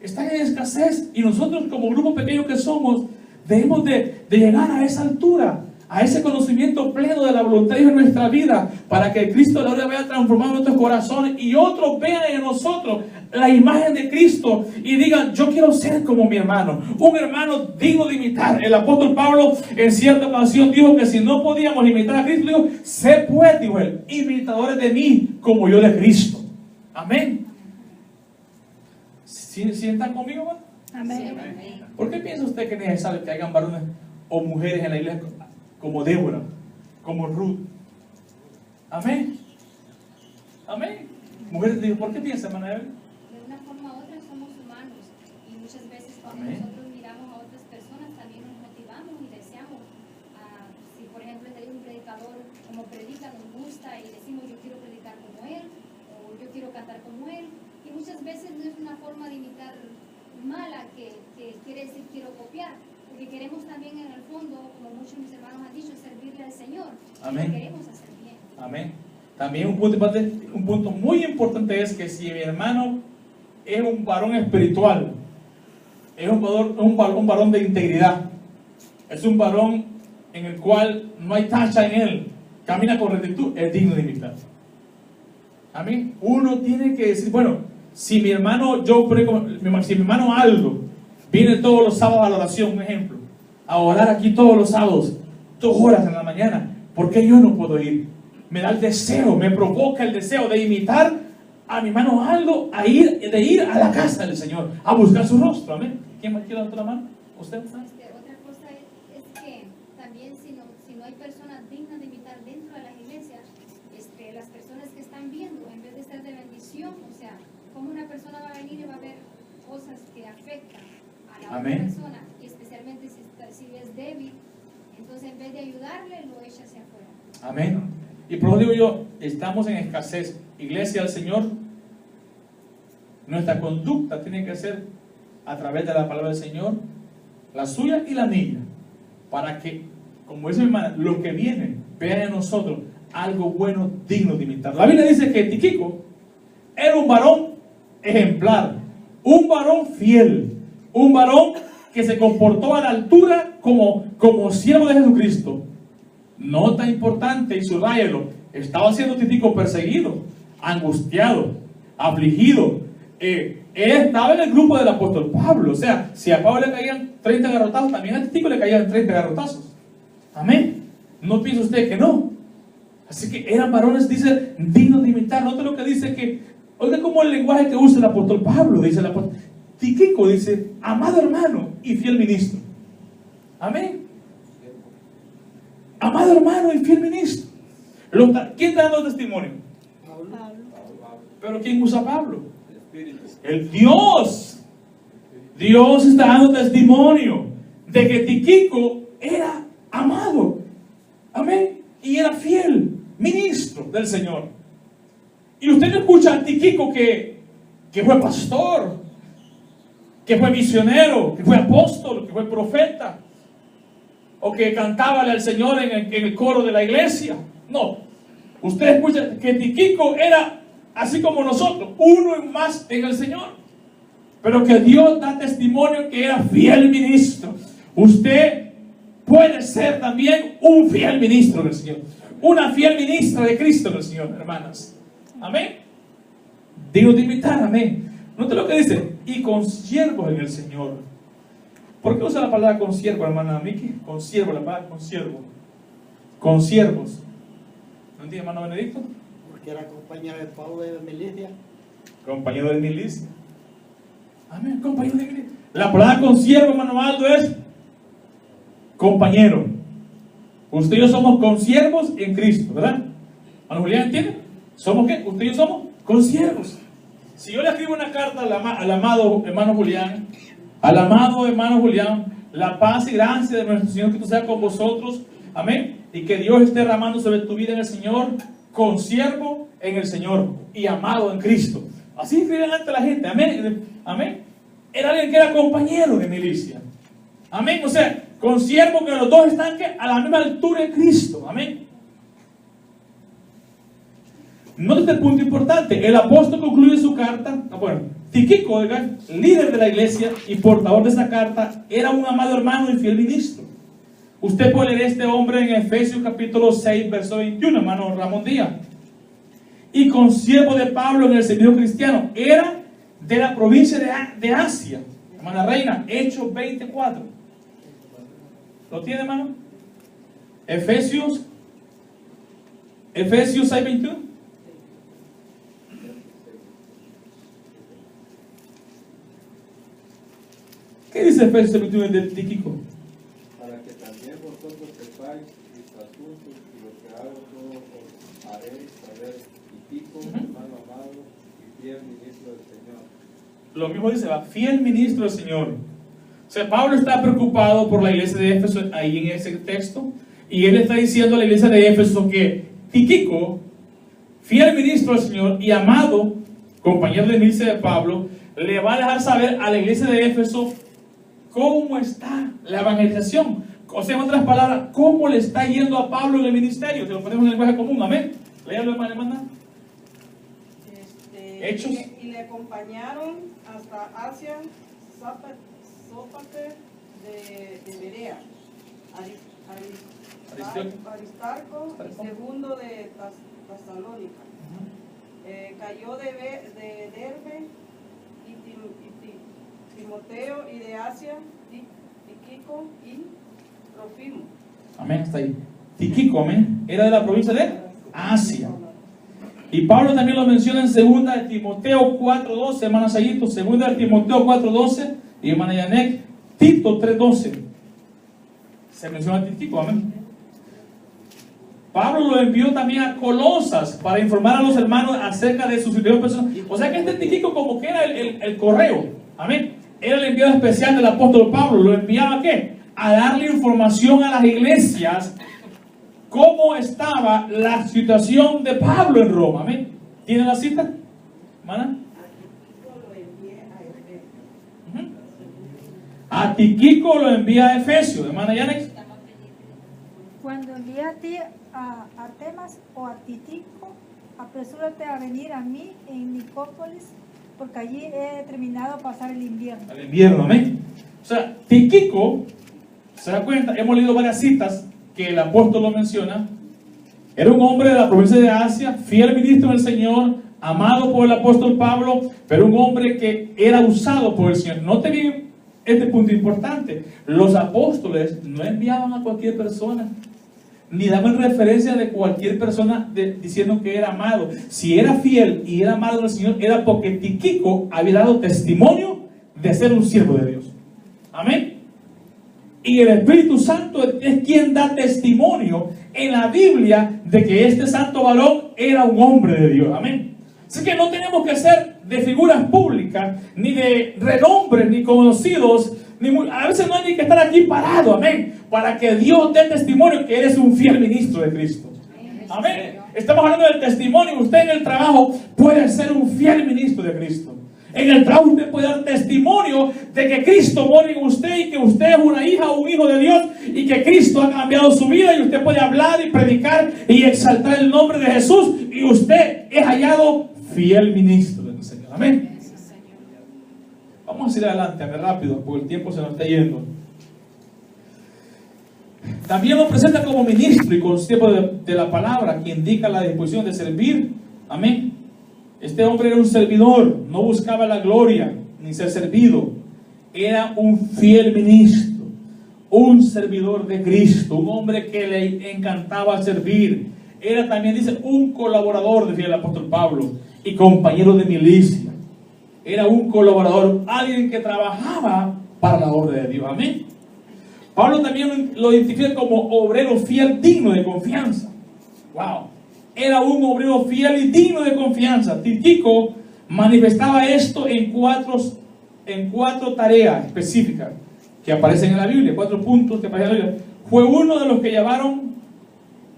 Están en escasez, y nosotros como grupo pequeño que somos, debemos de llegar a esa altura, a ese conocimiento pleno de la voluntad de Dios en nuestra vida, para que Cristo de la gloria vaya transformando nuestros corazones, y otros vean en nosotros la imagen de Cristo, y digan, yo quiero ser como mi hermano, un hermano digno de imitar. El apóstol Pablo en cierta ocasión dijo que si no podíamos imitar a Cristo, dijo, sé pues, dijo él, imitadores de mí, como yo de Cristo. Amén. ¿Sí están conmigo, man? Amén. ¿Por qué piensa usted que es necesario que hayan varones o mujeres en la iglesia como Débora, como Ruth? Amén. Amén. Mujeres, digo, ¿por qué piensa, hermana Evelyn? De una forma u otra somos humanos, y muchas veces cuando Amén. nosotros miramos a otras personas también nos motivamos y deseamos. Si por ejemplo hay un predicador como predica, nos gusta y decimos yo quiero predicar como él, o yo quiero cantar como él, y muchas veces no es una forma de imitar mala que quiere decir quiero copiar, porque queremos también en el fondo, como muchos de mis hermanos han dicho, servirle al Señor. Amén. Y queremos hacer bien. Amén. También un punto muy importante es que si mi hermano es un varón espiritual, es un varón de integridad, es un varón en el cual no hay tacha en él, camina con rectitud, es digno de imitar. Amén. Uno tiene que decir, bueno, si mi hermano, si mi hermano Aldo viene todos los sábados a la oración, un ejemplo, a orar aquí todos los sábados, 2 horas en la mañana, ¿por qué yo no puedo ir? Me da el deseo, me provoca el deseo de imitar a mi hermano Aldo, de ir a la casa del Señor, a buscar su rostro. Amén. ¿Quién más quiere levantar la mano? ¿Usted? Otra cosa es que también si no hay personas dignas de imitar dentro de las iglesias, las personas que están viendo, en vez de ser de bendición, o sea, como una persona va a venir y va a ver cosas que afectan a la Amén. otra persona, y especialmente si es débil, entonces en vez de ayudarle, lo echa hacia afuera. Amén. Y por eso digo yo, estamos en escasez. Iglesia del Señor, Nuestra conducta tiene que ser a través de la palabra del Señor, la suya y la mía, para que, como dice mi hermana, los que vienen vean en nosotros algo bueno, digno de imitar. La Biblia dice que Tíquico era un varón ejemplar, un varón fiel, un varón que se comportó a la altura como siervo de Jesucristo. Nota importante, y subrayalo, estaba siendo Tíquico perseguido, angustiado, afligido. Él estaba en el grupo del apóstol Pablo. O sea, si a Pablo le caían 30 garrotazos, también a Tíquico le caían 30 garrotazos. Amén. No piensa usted que no. Así que eran varones, dice, dignos de imitar. Nota lo que dice que, oiga como el lenguaje que usa el apóstol Pablo, dice el apóstol Tíquico, dice, amado hermano y fiel ministro. Amén. Amado hermano y fiel ministro. ¿Quién está dando testimonio? Pero ¿quién usa a Pablo? El Dios. Dios está dando testimonio de que Tíquico era amado. Amén. Y era fiel ministro del Señor. Y usted no escucha a Tíquico que fue pastor, que fue misionero, que fue apóstol, que fue profeta, o que cantábale al Señor en el coro de la iglesia. No. Usted escucha que Tíquico era así como nosotros, uno más en el Señor, pero que Dios da testimonio que era fiel ministro. Usted puede ser también un fiel ministro del Señor, una fiel ministra de Cristo del Señor, hermanas. Amén. Digo de imitar, amén. Note lo que dice, y consiervos en el Señor. ¿Por qué usa la palabra consiervo, hermana Miki? Consiervo, la palabra consiervo. Consiervos. ¿No entiende, hermano Benedicto? Porque era compañero de Pablo de milicia. Compañero de milicia. Amén, compañero de milicia. La palabra consiervo, hermano Aldo, es compañero. Usted y yo somos consiervos en Cristo, ¿verdad? ¿Hermano Julián entiende? ¿Somos qué? Usted y yo somos consiervos. Si yo le escribo una carta al amado hermano Julián, la paz y gracia de nuestro Señor Cristo sea con vosotros, amén, y que Dios esté derramando sobre tu vida en el Señor, consiervo en el Señor y amado en Cristo. Así escriben ante la gente, amén, amén. Era alguien que era compañero de milicia, amén, o sea, consiervo, que los dos están a la misma altura de Cristo, amén. Note este punto importante. El apóstol concluye su carta. Tíquico, líder de la iglesia y portador de esa carta, era un amado hermano y fiel ministro. Usted puede leer este hombre en Efesios capítulo 6, verso 21, hermano Ramón Díaz. Y consiervo de Pablo en el servicio cristiano. Era de la provincia de Asia. Hermana Reina, Hechos 24. ¿Lo tiene, hermano? Efesios 6, 21. ¿Qué dice Efesios 21 de Tíquico? Para que también vosotros sepáis mis asuntos y lo que hago todo os haréis saber. Tíquico, hermano amado y fiel ministro del Señor. Lo mismo dice, va, fiel ministro del Señor. O sea, Pablo está preocupado por la iglesia de Éfeso ahí en ese texto, y él está diciendo a la iglesia de Éfeso que Tíquico, fiel ministro del Señor y amado compañero de milicia de Pablo, le va a dejar saber a la iglesia de Éfeso cómo está la evangelización. O sea, en otras palabras, cómo le está yendo a Pablo en el ministerio. Te lo ponemos en el lenguaje común, amén. Léalo, hermana. Hechos. Y le acompañaron hasta Asia, Sópater de Berea, Aristarco y segundo de Tesalónica. Cayó de Derbe y Timoteo, y de Asia, Tíquico y Trófimo. Amén, está ahí. Tíquico, amén, era de la provincia de Asia. Y Pablo también lo menciona en 2 de Timoteo 4:12, hermana Sayito, 2 de Timoteo 4:12, y hermana Yanek, Tito 3:12. Se menciona a Tíquico, amén. Pablo lo envió también a Colosas para informar a los hermanos acerca de su situación personal. O sea que este Tíquico como que era el correo, amén. Era el enviado especial del apóstol Pablo. ¿Lo enviaba a qué? A darle información a las iglesias cómo estaba la situación de Pablo en Roma, amén. ¿Tiene la cita, hermana? A Tíquico lo envía a Efesios. Hermana Yanex. Cuando envíe a ti a Artemas o a Tíquico, apresúrate a venir a mí en Nicópolis, porque allí he determinado pasar el invierno. El invierno, amén. O sea, Tíquico, se da cuenta, hemos leído varias citas que el apóstol lo menciona. Era un hombre de la provincia de Asia, fiel ministro del Señor, amado por el apóstol Pablo, pero un hombre que era usado por el Señor. Note bien este punto importante. Los apóstoles no enviaban a cualquier persona, ni daban referencia de cualquier persona diciendo que era amado. Si era fiel y era amado del Señor, era porque Tíquico había dado testimonio de ser un siervo de Dios. Amén. Y el Espíritu Santo es quien da testimonio en la Biblia de que este santo varón era un hombre de Dios. Amén. Así que no tenemos que ser de figuras públicas, ni de renombre, ni conocidos, a veces no hay ni que estar aquí parado, amén, para que Dios dé testimonio que eres un fiel ministro de Cristo. Amén. Estamos hablando del testimonio. Usted en el trabajo puede ser un fiel ministro de Cristo. En el trabajo usted puede dar testimonio de que Cristo mora en usted y que usted es una hija o un hijo de Dios y que Cristo ha cambiado su vida, y usted puede hablar y predicar y exaltar el nombre de Jesús, y usted es hallado fiel ministro del Señor. Amén. Vamos a ir adelante, rápido, porque el tiempo se nos está yendo. También lo presenta como ministro y consiervo de la palabra, que indica la disposición de servir. Amén. Este hombre era un servidor, no buscaba la gloria ni ser servido. Era un fiel ministro, un servidor de Cristo, un hombre que le encantaba servir. Era también, dice, un colaborador, decía el apóstol Pablo, y compañero de milicia. Era un colaborador, alguien que trabajaba para la obra de Dios. Amén. Pablo también lo identifica como obrero fiel, digno de confianza. Wow. Era un obrero fiel y digno de confianza. Tíquico manifestaba esto en cuatro tareas específicas que aparecen en la Biblia, 4 puntos que aparecen en la Biblia. Fue uno de los que llevaron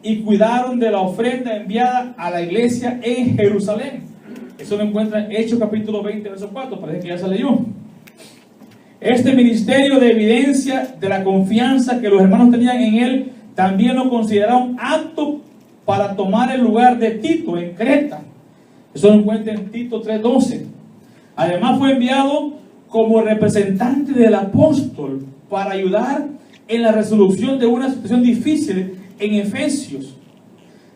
y cuidaron de la ofrenda enviada a la iglesia en Jerusalén. Eso lo encuentra en Hechos capítulo 20, verso 4, parece que ya se leyó. Este ministerio de evidencia de la confianza que los hermanos tenían en él, también lo consideraron apto para tomar el lugar de Tito en Creta. Eso lo encuentra en Tito 3:12. Además fue enviado como representante del apóstol para ayudar en la resolución de una situación difícil en Efesios.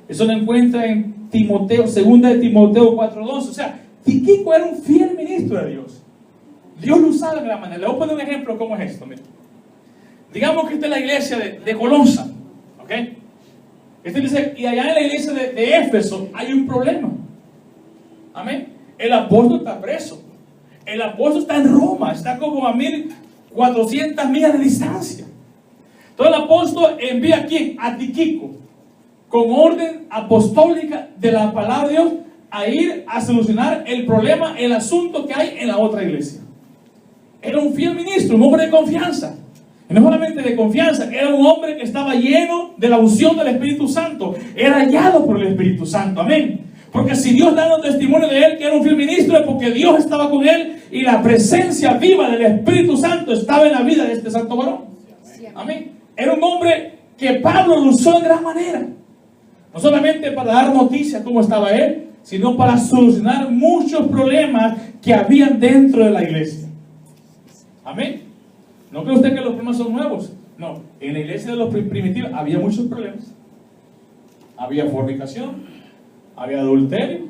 Eso lo encuentra en Timoteo, 2 de Timoteo 4:12. O sea, Tíquico era un fiel ministro de Dios. Dios lo usaba de gran manera. Le voy a poner un ejemplo cómo es esto. Mira. Digamos que esta es la iglesia de Colosas, ¿ok? Y allá en la iglesia de Éfeso hay un problema. Amén. El apóstol está preso. El apóstol está en Roma, está como a 1400 millas de distancia. Entonces el apóstol envía a ¿quién? A Tíquico, con orden apostólica de la palabra de Dios, a ir a solucionar el problema, el asunto que hay en la otra iglesia. Era un fiel ministro, un hombre de confianza. Y no solamente de confianza, era un hombre que estaba lleno de la unción del Espíritu Santo. Era hallado por el Espíritu Santo. Amén. Porque si Dios da testimonio de él que era un fiel ministro, es porque Dios estaba con él y la presencia viva del Espíritu Santo estaba en la vida de este santo varón. Amén. Era un hombre que Pablo lo usó de gran manera. No solamente para dar noticias cómo estaba él, sino para solucionar muchos problemas que habían dentro de la iglesia. Amén. No cree usted que los problemas son nuevos. No, en la iglesia de los primitivos había muchos problemas. Había fornicación, había adulterio,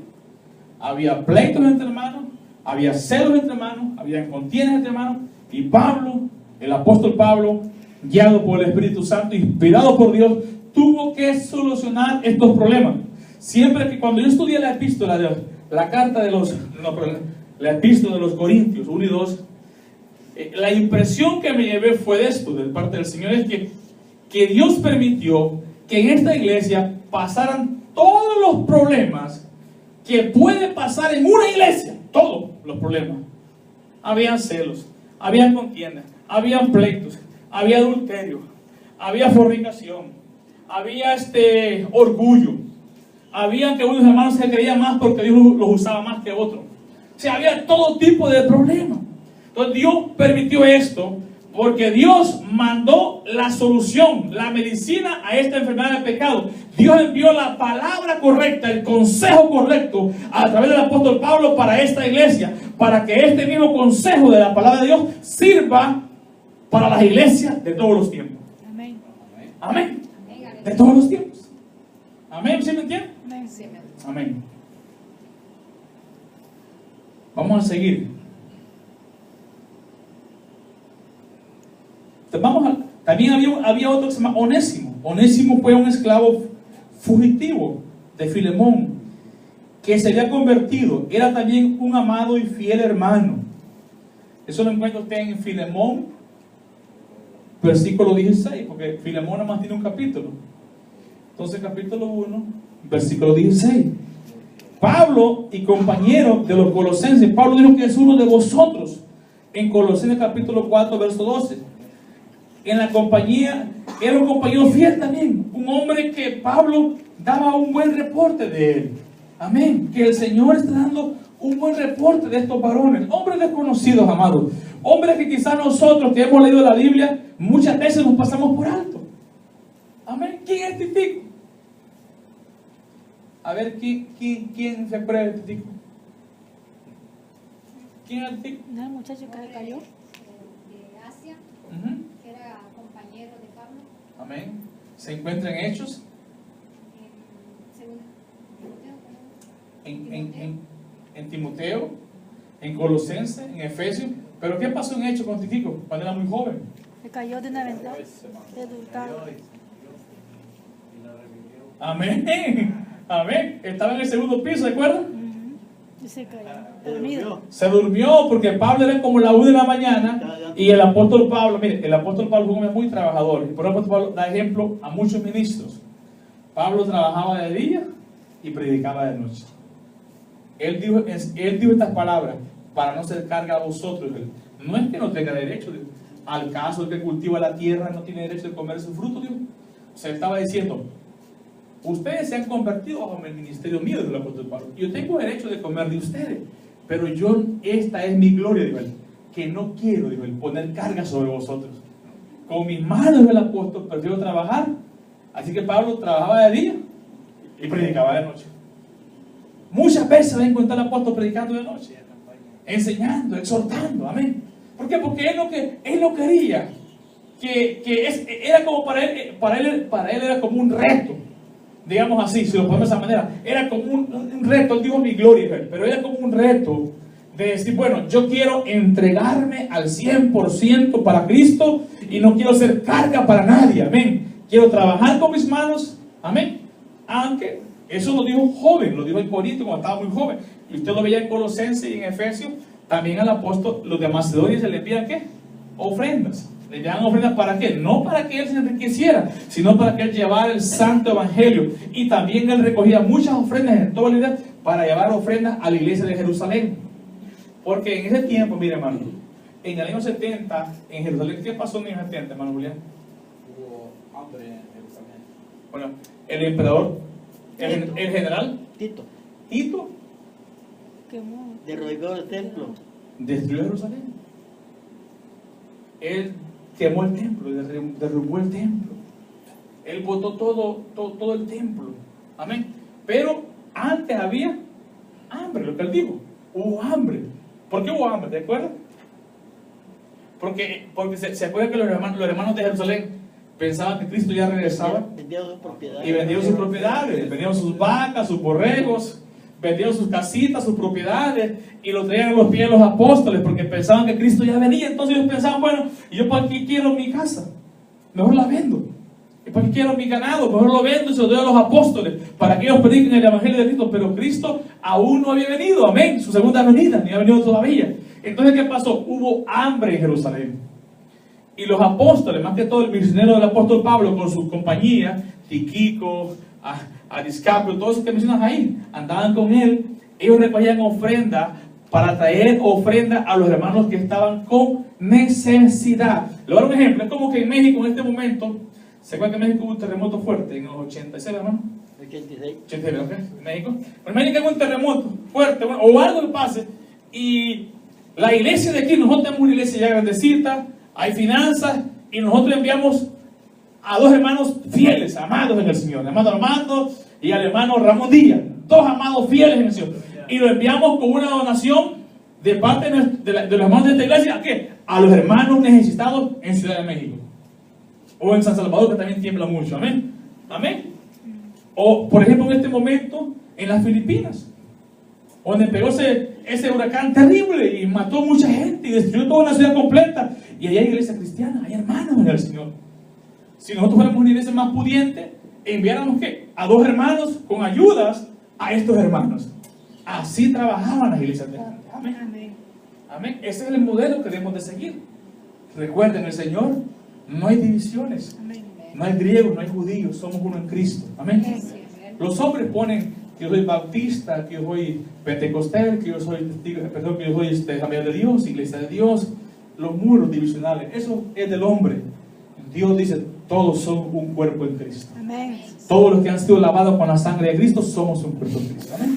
había pleitos entre hermanos, había celos entre hermanos, había contiendas entre hermanos. Y Pablo, el apóstol Pablo, guiado por el Espíritu Santo, inspirado por Dios, tuvo que solucionar estos problemas. Siempre que cuando yo estudié la epístola la epístola de los Corintios 1 y 2, la impresión que me llevé fue de esto, de parte del Señor, es que Dios permitió que en esta iglesia pasaran todos los problemas que puede pasar en una iglesia. Todos los problemas. Habían celos, habían contiendas, habían pleitos, había adulterio, había fornicación, había orgullo, había que unos hermanos se creían más porque Dios los usaba más que otros. O sea, había todo tipo de problemas. Entonces Dios permitió esto Porque Dios mandó la solución, la medicina a esta enfermedad del pecado. Dios envió la palabra correcta, el consejo correcto a través del apóstol Pablo para esta iglesia, para que este mismo consejo de la palabra de Dios sirva para las iglesias de todos los tiempos. Amén. Amén. De todos los tiempos. Amén. ¿Sí me entienden? Amén. Amén. Vamos a seguir. También había otro que se llama Onésimo. Onésimo fue un esclavo fugitivo de Filemón, que se había convertido. Era también un amado y fiel hermano. Eso lo encuentra usted en Filemón, versículo 16, porque Filemón nada más tiene un capítulo. Entonces, capítulo 1, versículo 16. Pablo y compañero de los colosenses. Pablo dijo que es uno de vosotros. En Colosenses capítulo 4, verso 12. En la compañía, era un compañero fiel también, un hombre que Pablo daba un buen reporte de él. Amén. Que el Señor está dando un buen reporte de estos varones, hombres desconocidos, amados, hombres que quizás nosotros que hemos leído la Biblia muchas veces nos pasamos por alto. Amén. ¿Quién es Tíquico? A ver, ¿quién se acuerda de Tíquico? ¿Quién es Tíquico? ¿No el muchacho que se cayó? De Asia, Ujú. que era compañero de Pablo, Amén. Se encuentra en Hechos, en Timoteo, en Timoteo, en Colosenses, en Efesios. Pero ¿qué pasó en Hechos con Tíquico cuando era muy joven? Se cayó de una ventana. Educado. Y la revivió. Amén. Amén. Estaba en el segundo piso, ¿de acuerdo? Y se cayó. Dormido. Se durmió porque Pablo era como la 1 de la mañana y el apóstol Pablo, mire, el apóstol Pablo fue un hombre muy trabajador. Y por el apóstol Pablo da ejemplo a muchos ministros. Pablo trabajaba de día y predicaba de noche. Él dijo estas palabras: para no ser carga a vosotros. No es que no tenga derecho, dijo. Al caso el que cultiva la tierra no tiene derecho de comer su fruto, dijo. O sea, estaba diciendo: ustedes se han convertido bajo el ministerio mío, del apóstol Pablo. Yo tengo derecho de comer de ustedes, pero esta es mi gloria, dijo él, que no quiero, dijo él, poner carga sobre vosotros. Con mis manos del apóstol prefiero trabajar. Así que Pablo trabajaba de día y predicaba de noche. Muchas veces va a encontrar al apóstol predicando de noche, enseñando, exhortando. Amén. ¿Por qué? Porque él lo quería. Era como para él era como un reto. Digamos así, si lo ponemos de esa manera, era como un reto. Él dijo mi gloria, pero era como un reto de decir: bueno, yo quiero entregarme al 100% para Cristo y no quiero ser carga para nadie. Amén. Quiero trabajar con mis manos. Amén. Aunque eso lo dijo joven, lo dijo en Corinto cuando estaba muy joven. Y usted lo veía en Colosenses y en Efesios. También al apóstol, los de Macedonia, se le envían ¿qué? Ofrendas. Le envían ofrendas ¿para qué? No para que él se enriqueciera, sino para que él llevara el santo evangelio. Y también él recogía muchas ofrendas en toda la iglesia para llevar ofrendas a la iglesia de Jerusalén. Porque en ese tiempo, mire, hermano, en el año 70, en Jerusalén, ¿qué pasó en el año 70, hermano Julián? Hubo hambre en Jerusalén. Bueno, el emperador, el general Tito Quemó. derribó el templo. destruyó Jerusalén. Él quemó el templo, derrumbó el templo. Él botó todo el templo. Amén. Pero antes había hambre, lo que él dijo. Hubo hambre. ¿Por qué hubo hambre? ¿De acuerdo? Porque se acuerdan que los hermanos de Jerusalén pensaban que Cristo ya regresaba. Vendieron sus propiedades. Y vendieron sus propiedades, vendieron sus vacas, sus borregos, vendieron sus casitas, sus propiedades, y lo traían a los pies de los apóstoles porque pensaban que Cristo ya venía. Entonces ellos pensaban: bueno, ¿y yo para qué quiero mi casa? Mejor la vendo. ¿Y para qué quiero mi ganado? Mejor lo vendo y se lo doy a los apóstoles para que ellos prediquen el evangelio de Cristo. Pero Cristo aún no había venido, amén, su segunda venida, ni había venido todavía. Entonces, ¿qué pasó? Hubo hambre en Jerusalén. Y los apóstoles, más que todo el misionero del apóstol Pablo con su compañía, Tíquico, Ariscapio, todos esos que mencionas ahí, andaban con él. Ellos recogían ofrenda para traer ofrenda a los hermanos que estaban con necesidad. Le voy a dar un ejemplo. Es como que en México en este momento, ¿se acuerdan que en México hubo un terremoto fuerte en los 86, hermano? 86. 86, ¿ok? En México. Pero en México hay un terremoto fuerte, o algo que pase, y la iglesia de aquí, nosotros tenemos una iglesia ya grandecita, hay finanzas, y nosotros enviamos a dos hermanos fieles, amados en el Señor, el hermano Armando y al hermano Ramón Díaz, dos amados fieles en el Señor, y lo enviamos con una donación de parte de los hermanos de esta iglesia. ¿A qué? A los hermanos necesitados en Ciudad de México o en San Salvador, que también tiembla mucho. Amén. Amén. O por ejemplo en este momento en las Filipinas, donde pegó ese huracán terrible y mató mucha gente y destruyó toda una ciudad completa, y allá hay iglesia cristiana, hay hermanos en el Señor. Si nosotros fuéramos una iglesia más pudiente, enviáramos ¿qué? A dos hermanos con ayudas a estos hermanos. Así trabajaban las iglesias de antes. Amén. Amén. Amén. Ese es el modelo que debemos de seguir. Recuerden, el Señor no hay divisiones, Amén. no hay griegos, no hay judíos, somos uno en Cristo. Amén. Los hombres ponen que yo soy bautista, que yo soy pentecostal, que yo soy testigo, perdón, que yo soy familia de Dios, iglesia de Dios, los muros divisionales. Eso es del hombre. Dios dice, todos son un cuerpo en Cristo. Amén. Todos los que han sido lavados con la sangre de Cristo somos un cuerpo en Cristo. Amén.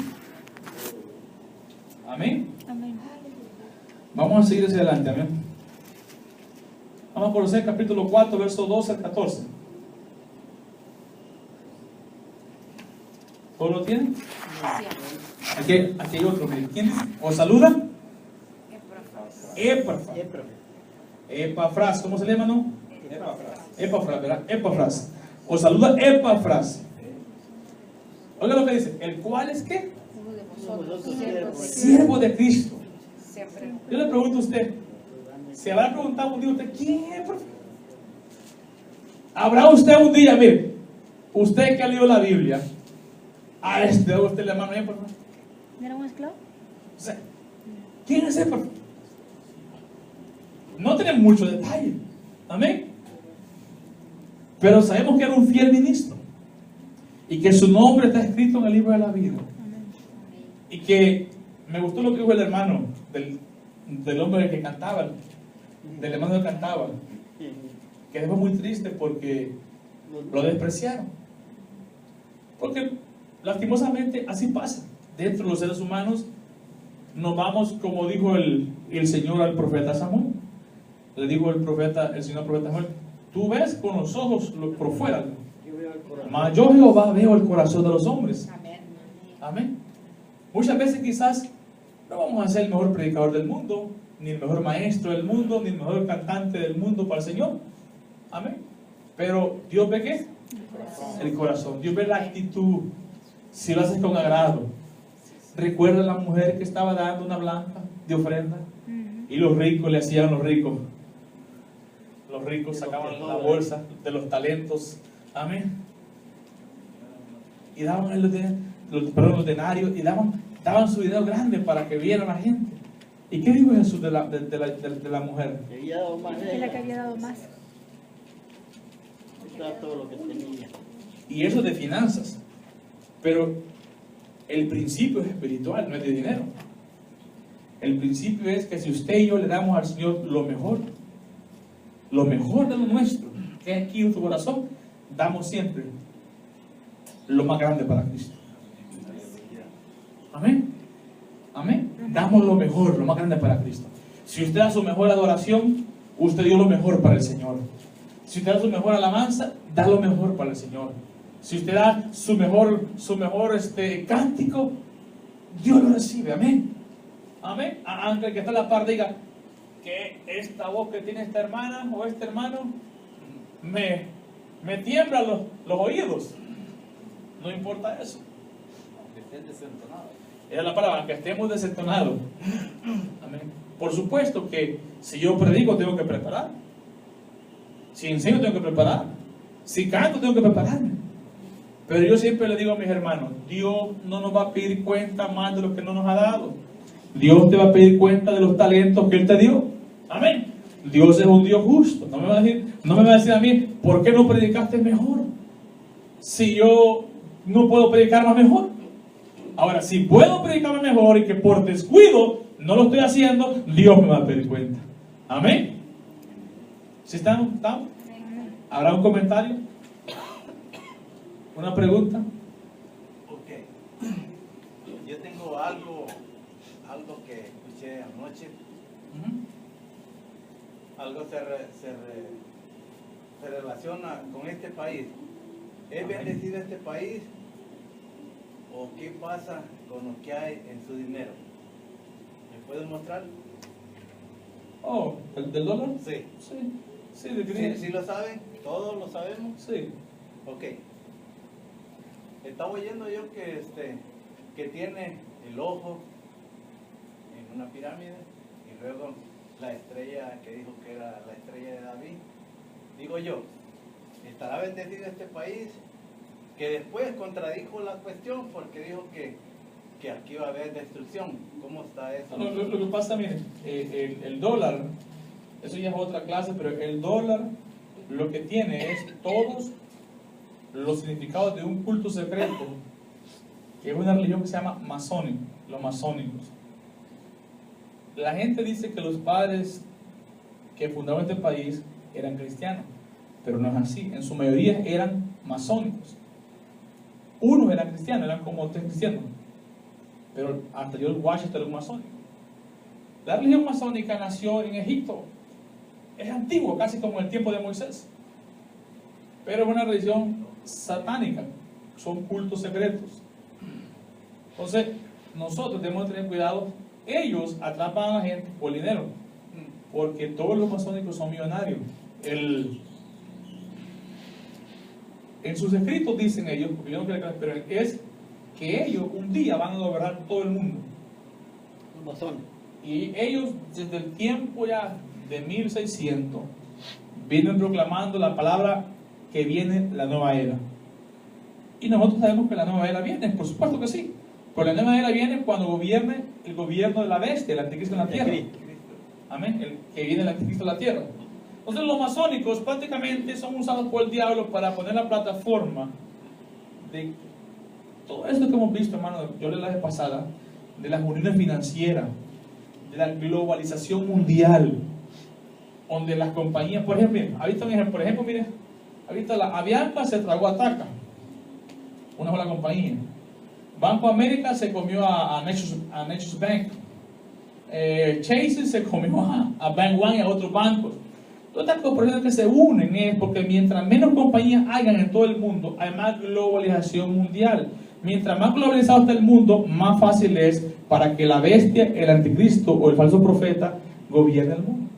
Amén. Amén. Vamos a seguir hacia adelante. Amén. Vamos a conocer capítulo 4, verso 12 al 14. ¿Todos lo tienen? Aquí hay otro. Miren. ¿Quién es? ¿Os saluda? Epafras. Epafras. ¿Cómo se llama, no? Epafras, ¿verdad? Epafras. Os saluda Epafras. Oiga lo que dice. ¿El cual es qué? Siervo de Cristo. Yo le pregunto a usted, ¿se habrá preguntado un día usted quién es, profe? ¿Habrá usted un día, mire, usted que ha leído la Biblia, a usted la mano ahí, por favor? ¿Era un esclavo? O sea, ¿quién es ese, profe? No tenemos mucho detalle. Amén. Pero sabemos que era un fiel ministro y que su nombre está escrito en el libro de la vida. Y que me gustó lo que dijo el hermano del hombre que cantaba, del hermano que cantaba, que fue muy triste porque lo despreciaron. Porque lastimosamente así pasa. Dentro de los seres humanos nos vamos, como dijo el Señor al profeta Samuel. Le dijo el Señor al profeta Samuel, tú ves con los ojos por fuera, mas yo Jehová veo el corazón de los hombres. Amén. Muchas veces quizás no vamos a ser el mejor predicador del mundo, ni el mejor maestro del mundo, ni el mejor cantante del mundo para el Señor. Amén. Pero Dios ve ¿qué? El corazón. Dios ve la actitud. Si lo haces con agrado. Recuerda la mujer que estaba dando una blanca de ofrenda y los ricos le hacían los ricos. Los ricos sacaban la bolsa de los talentos. Amén. Y daban los denarios y daban su dinero grande para que viera la gente. ¿Y qué dijo Jesús de la mujer? Que había dado más de Es la ella. que había dado más. Era todo lo que tenía. Y eso de finanzas. Pero el principio es espiritual, no es de dinero. El principio es que si usted y yo le damos al Señor lo mejor de lo nuestro, que es aquí en tu corazón, damos siempre lo más grande para Cristo. Amén. Amén. Damos lo mejor, lo más grande para Cristo. Si usted da su mejor adoración, usted dio lo mejor para el Señor. Si usted da su mejor alabanza, da lo mejor para el Señor. Si usted da su mejor cántico, Dios lo recibe. Amén. Amén. Aunque el que está a la par diga que esta voz que tiene esta hermana o este hermano me tiembla los oídos. No importa eso. Es la palabra, que estemos desentonados. Amén. Por supuesto que si yo predico tengo que preparar. Si enseño tengo que preparar. Si canto tengo que prepararme. Pero yo siempre le digo a mis hermanos, Dios no nos va a pedir cuenta más de lo que no nos ha dado. Dios te va a pedir cuenta de los talentos que Él te dio. Amén. Dios es un Dios justo. No me va a decir a mí, ¿por qué no predicaste mejor? Si yo no puedo predicar más mejor. Ahora, si puedo predicar mejor y que por descuido no lo estoy haciendo, Dios me va a pedir cuenta. Amén. ¿Sí están? ¿Habrá un comentario? ¿Una pregunta? Ok. Yo tengo algo que escuché anoche. algo se relaciona con este país. ¿Es bendecido este país? ¿O qué pasa con lo que hay en su dinero? ¿Me pueden mostrar? Oh, ¿el del dólar? Sí. Sí, definitivamente. ¿Sí lo saben? ¿Todos lo sabemos? Sí. Ok. Estaba oyendo yo que tiene el ojo en una pirámide y luego la estrella que dijo que era la estrella de David. Digo yo, ¿estará bendecido este país? Que después contradijo la cuestión porque dijo que aquí va a haber destrucción. ¿Cómo está eso? Lo que pasa, miren, el dólar, eso ya es otra clase, pero el dólar lo que tiene es todos los significados de un culto secreto, que es una religión que se llama masónico, los masónicos. La gente dice que los padres que fundaron este país eran cristianos, pero no es así. En su mayoría eran masónicos. Unos eran cristianos, eran como 3 cristianos, pero hasta George Washington era un masónico. La religión masónica nació en Egipto. Es antiguo, casi como el tiempo de Moisés, pero es una religión satánica, son cultos secretos. Entonces nosotros debemos tener cuidado. Ellos atrapan a la gente por dinero, porque todos los masónicos son millonarios. En sus escritos dicen ellos, porque yo no quiero que, pero es que ellos un día van a gobernar todo el mundo. Y ellos desde el tiempo ya de 1600 vienen proclamando la palabra que viene la nueva era. Y nosotros sabemos que la nueva era viene, por supuesto que sí. Pero la nueva era viene cuando gobierne el gobierno de la bestia, el anticristo en la tierra. Amén. El que viene el anticristo en la tierra. Entonces los masónicos prácticamente son usados por el diablo para poner la plataforma de todo esto que hemos visto, hermano, yo la vez pasada, de las uniones financieras, de la globalización mundial, donde las compañías, por ejemplo, mire, ahorita la Avianca se tragó a TACA, una sola compañía. Banco América se comió a Nexus Bank. Chase se comió a Bank One y a otros bancos. Todas estas corporaciones que se unen es porque mientras menos compañías hayan en todo el mundo, hay más globalización mundial. Mientras más globalizado está el mundo, más fácil es para que la bestia, el anticristo o el falso profeta gobierne el mundo.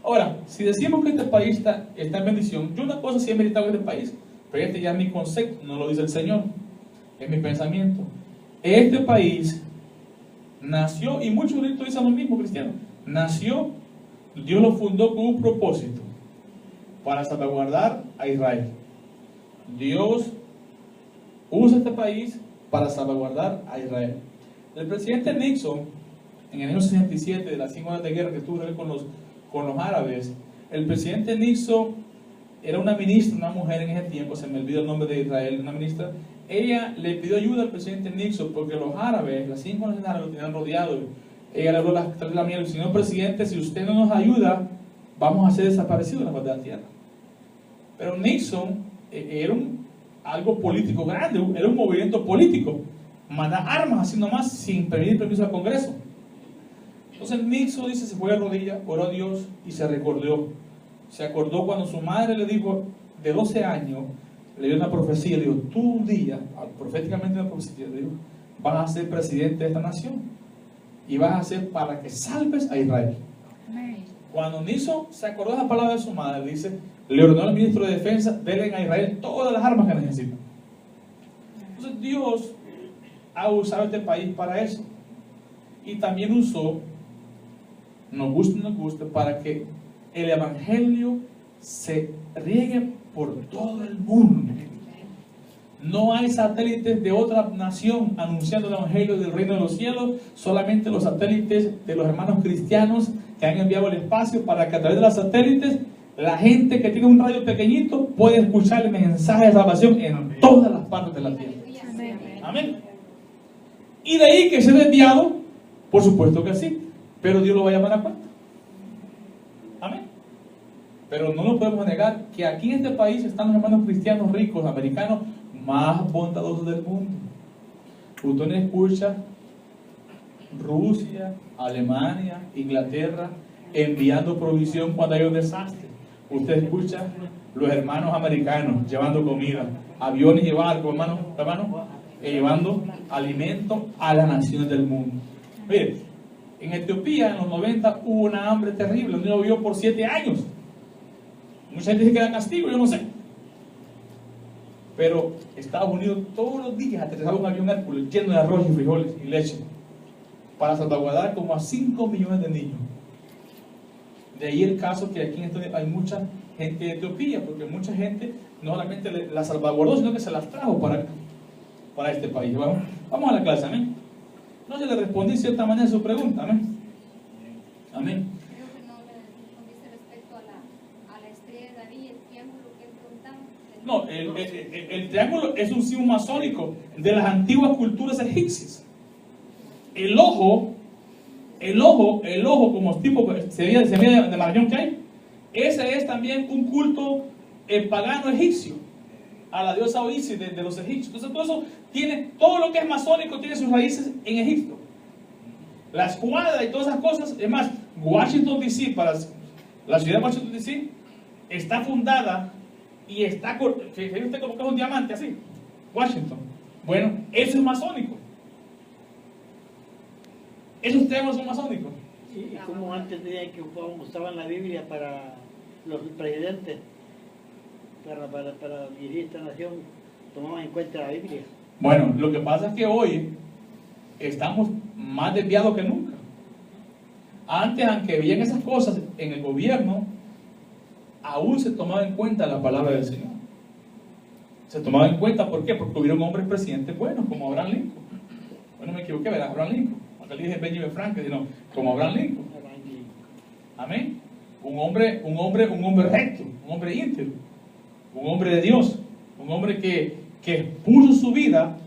Ahora, si decimos que este país está en bendición, yo una cosa sí he meditado en este país, pero este ya es mi concepto, no lo dice el Señor, es mi pensamiento. Este país nació, y muchos de estos dicen lo mismo, cristianos, nació, Dios lo fundó con un propósito, para salvaguardar a Israel. Dios usa este país para salvaguardar a Israel. El presidente Nixon, en el año 67, de las 5 años de guerra que tuvo con los árabes, el presidente Nixon era una ministra, una mujer en ese tiempo, se me olvida el nombre de Israel, una ministra. Ella le pidió ayuda al presidente Nixon porque los árabes, las 5 naciones árabes lo tenían rodeado. Ella le habló la mía, señor presidente, si usted no nos ayuda, vamos a ser desaparecidos de la faz de la tierra. Pero Nixon era algo político grande, era un movimiento político, mandar armas así nomás sin pedir permiso al Congreso. Entonces Nixon dice, se fue de rodillas, oró a Dios y se recordó. Se acordó cuando su madre le dijo, de 12 años, le dio una profecía, le dijo, tú un día, proféticamente una profecía, le dijo, vas a ser presidente de esta nación y vas a ser para que salves a Israel. Cuando Nixon se acordó de la palabra de su madre, dice, le ordenó al ministro de defensa, denle a Israel todas las armas que necesitan. Entonces Dios ha usado este país para eso, y también usó, nos guste o no nos guste, para que el evangelio se riegue por todo el mundo. No hay satélites de otra nación anunciando el evangelio del reino de los cielos, solamente los satélites de los hermanos cristianos que han enviado al espacio, para que a través de los satélites la gente que tiene un radio pequeñito puede escuchar el mensaje de salvación en todas las partes de la tierra. Amén. Y de ahí que se ha desviado, por supuesto que sí, pero Dios lo va a llamar a cuenta. Amén. Pero no lo podemos negar que aquí en este país están los hermanos cristianos ricos, americanos, más bondadosos del mundo. Usted escucha Rusia, Alemania, Inglaterra, enviando provisión cuando hay un desastre. Usted escucha los hermanos americanos llevando comida, aviones y barcos, hermano, llevando alimento a las naciones del mundo. Mire, en Etiopía en los 90 hubo una hambre terrible, donde uno vivió por 7 años. Mucha gente dice que era castigo, yo no sé. Pero Estados Unidos todos los días aterrizaba un avión Hércules lleno de arroz y frijoles y leche para salvaguardar como a 5 millones de niños. De ahí el caso que aquí en Estados Unidos hay mucha gente de Etiopía, porque mucha gente no solamente la salvaguardó, sino que se las trajo para este país. Vamos a la clase, amén. No se le respondí de cierta manera a su pregunta, amén. Amén. Creo que no le respondiste respecto a la estrella de David, el triángulo que preguntaba. No, el triángulo es un símbolo masónico de las antiguas culturas egipcias. El ojo como tipo semilla de marañón que hay, ese es también un culto pagano egipcio a la diosa Isis de los egipcios. Entonces todo lo que es masónico tiene sus raíces en Egipto. La escuadra y todas esas cosas. Es más, Washington DC, la ciudad de Washington DC está fundada y está, fíjate usted como que es un diamante así, Washington. Bueno, eso es masónico. Esos temas son masónicos. Y como antes decían que usaban la Biblia para los presidentes, para dirigir esta nación, tomaban en cuenta la Biblia. Bueno, lo que pasa es que hoy estamos más desviados que nunca. Antes, aunque veían esas cosas en el gobierno, aún se tomaba en cuenta la palabra del Señor. Se tomaba en cuenta, ¿por qué? Porque hubieron hombres presidentes buenos, como Abraham Lincoln. Bueno, me equivoqué, ¿verdad? Abraham Lincoln. Acá le dije Benjamin Franklin, sino como Abraham Lincoln. Amén. Un hombre recto, un hombre íntegro, un hombre de Dios, un hombre que puso su vida.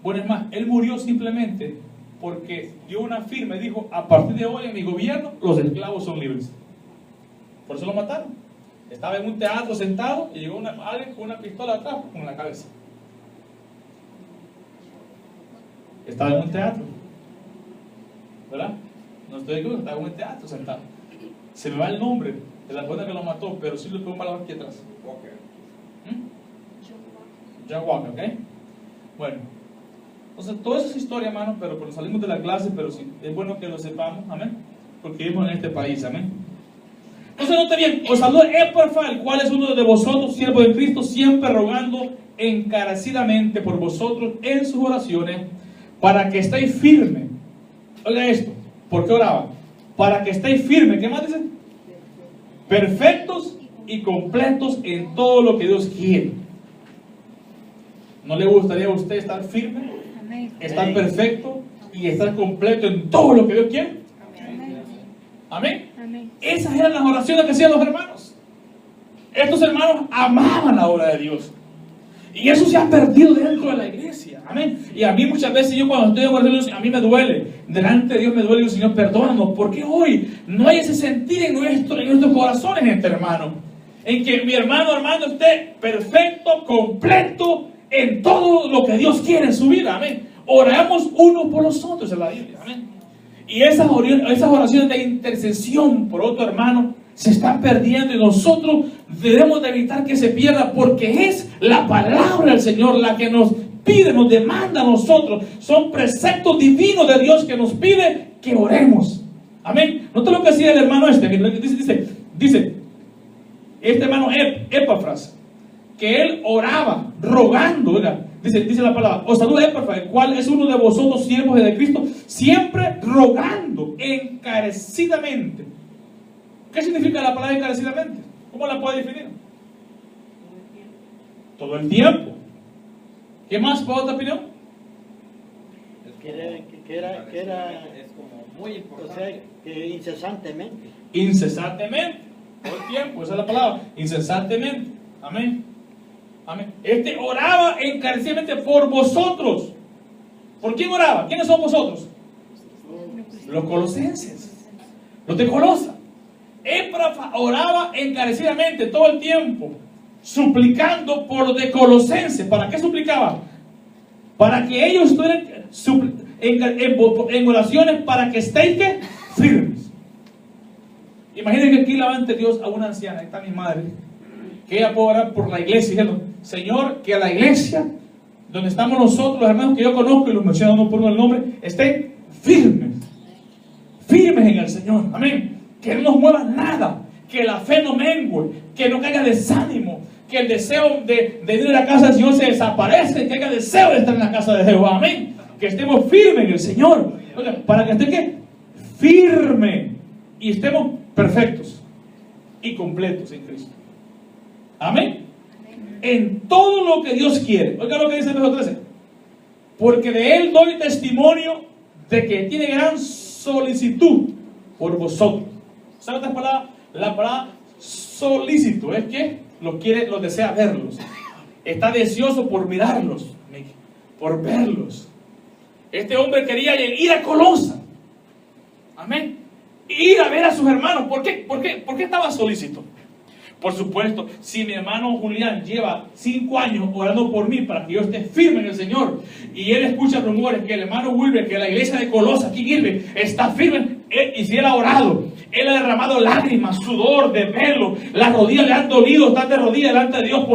Bueno, es más, él murió simplemente porque dio una firma y dijo: a partir de hoy en mi gobierno los esclavos son libres. Por eso lo mataron. Estaba en un teatro sentado y llegó alguien con una pistola atrás con la cabeza. Estaba en un teatro, ¿verdad? No estoy equivocado, estaba en un teatro sentado. Se me va el nombre de la persona que lo mató, pero sí lo pegó un balón aquí atrás. Walker. John Walker, ¿ok? Bueno, entonces toda esa es historia, hermano, pero cuando salimos de la clase, pero sí, es bueno que lo sepamos, amén, porque vivimos en este país, amén. Entonces note bien, os saluda Epafra, el cual es uno de vosotros, siervo de Cristo, siempre rogando encarecidamente por vosotros en sus oraciones, para que estéis firmes. Oiga esto, ¿por qué oraba? Para que estéis firmes, ¿qué más dice? Perfectos y completos en todo lo que Dios quiere. ¿No le gustaría a usted estar firme, estar perfecto y estar completo en todo lo que Dios quiere? Amén. Esas eran las oraciones que hacían los hermanos. Estos hermanos amaban la obra de Dios. Y eso se ha perdido dentro de la iglesia. Amén. Y a mí muchas veces, yo cuando estoy en oración, a mí me duele. Delante de Dios me duele y digo: Señor, perdónanos. Porque hoy no hay ese sentir en nuestros corazones, gente, hermano. En que mi hermano esté perfecto, completo en todo lo que Dios quiere en su vida. Amén. Oramos unos por los otros en la Biblia. Amén. Y esas oraciones de intercesión por otro hermano se están perdiendo, y nosotros debemos de evitar que se pierda, porque es la palabra del Señor la que nos pide, nos demanda a nosotros. Son preceptos divinos de Dios que nos pide que oremos. Amén. Nota lo que decía el hermano dice este hermano Epafras, que él oraba rogando, ¿verdad? Dice la palabra: os saluda Epafra, el cual es uno de vosotros, siervos de Cristo, siempre rogando encarecidamente. ¿Qué significa la palabra encarecidamente? ¿Cómo la puede definir? Todo el tiempo. ¿Qué más, por otra opinión? Que era es como muy importante. o sea, que incesantemente. Incesantemente, todo el tiempo, esa es la palabra, incesantemente. Amén. Amén. Oraba encarecidamente por vosotros. ¿Por quién oraba? ¿Quiénes son vosotros? Los colosenses, los de Colosa. Epafra oraba encarecidamente todo el tiempo, suplicando por los de Colosenses. ¿Para qué suplicaba? Para que ellos estuvieran en oraciones, para que estéis firmes. Imaginen que aquí levante Dios a una anciana, ahí está mi madre, que ella puede orar por la iglesia, diciendo, Señor, que a la iglesia, donde estamos nosotros, los hermanos que yo conozco, y los menciono uno por uno el nombre, estén firmes, firmes en el Señor, amén, que no nos mueva nada, que la fe no mengue, que no caiga desánimo, que el deseo de ir a la casa del Señor se desaparece, que haya deseo de estar en la casa de Jehová, amén, que estemos firmes en el Señor, para que esté firme y estemos perfectos y completos en Cristo, amén, en todo lo que Dios quiere. Oiga lo que dice el verso 13, porque de Él doy testimonio de que tiene gran solicitud por vosotros. ¿Sabe otra palabra? La palabra solícito es que los desea verlos, está deseoso por mirarlos, por verlos. Este hombre quería ir a Colosa, amén, ir a ver a sus hermanos. ¿Por qué estaba solícito? Por supuesto, si mi hermano Julián lleva 5 años orando por mí para que yo esté firme en el Señor, y él escucha rumores que el hermano Wilber, que la iglesia de Colosa aquí en Irving está firme, y si él ha orado, él ha derramado lágrimas, sudor, desvelo, las rodillas le han dolido, están de rodillas delante de Dios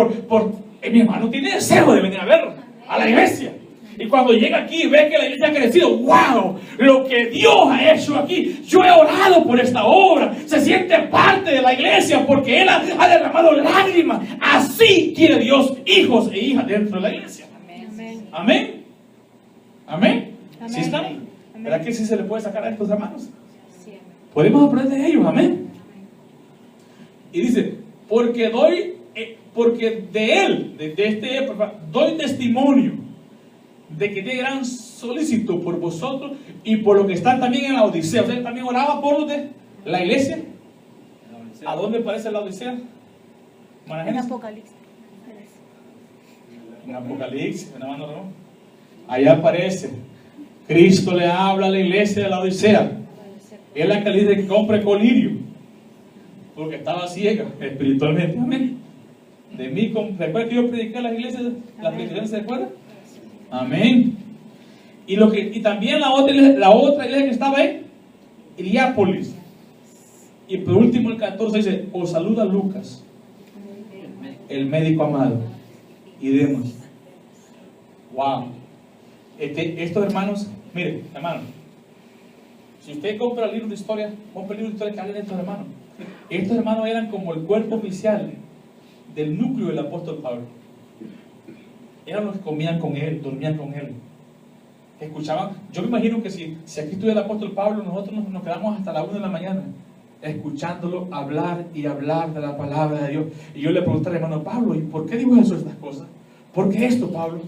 mi hermano tiene deseo de venir a verlo, a la iglesia. Y cuando llega aquí y ve que la iglesia ha crecido, wow, lo que Dios ha hecho aquí, yo he orado por esta obra, se siente parte de la iglesia porque Él ha derramado lágrimas. Así quiere Dios hijos e hijas dentro de la iglesia. Amén. Amén. Amén. ¿Sí están? ¿Verdad que sí se le puede sacar a estos hermanos? Podemos aprender de ellos. Amén. Y dice, porque de Él, de este, doy testimonio de que tiene gran solicitud por vosotros y por lo que están también en la Odisea. ¿Usted también oraba por los de la iglesia? ¿A dónde parece la Odisea? En Apocalipsis. En Apocalipsis, hermano, ¿no? Allá aparece. Cristo le habla a la iglesia de la Odisea. Es la que le dice que compre colirio, porque estaba ciega espiritualmente. Amén. De mí, ¿recuerda que yo prediqué a las iglesias? ¿Las predicaciones se recuerdan? Amén. Y también la otra iglesia que estaba en Hierápolis. Y por último el 14 dice, os saluda Lucas, el médico amado, y Demas. Wow. Estos hermanos, mire, hermano, si usted compra el libro de historia, compra el libro de historia que hablan de estos hermanos. Estos hermanos eran como el cuerpo oficial del núcleo del apóstol Pablo. Eran los que comían con él, dormían con él, escuchaban. Yo me imagino que si aquí estuviera el apóstol Pablo, nosotros nos quedamos hasta la 1 de la mañana escuchándolo hablar y hablar de la palabra de Dios. Y yo le pregunté al hermano Pablo, ¿y por qué dijo Jesús estas cosas? ¿Por qué esto, Pablo?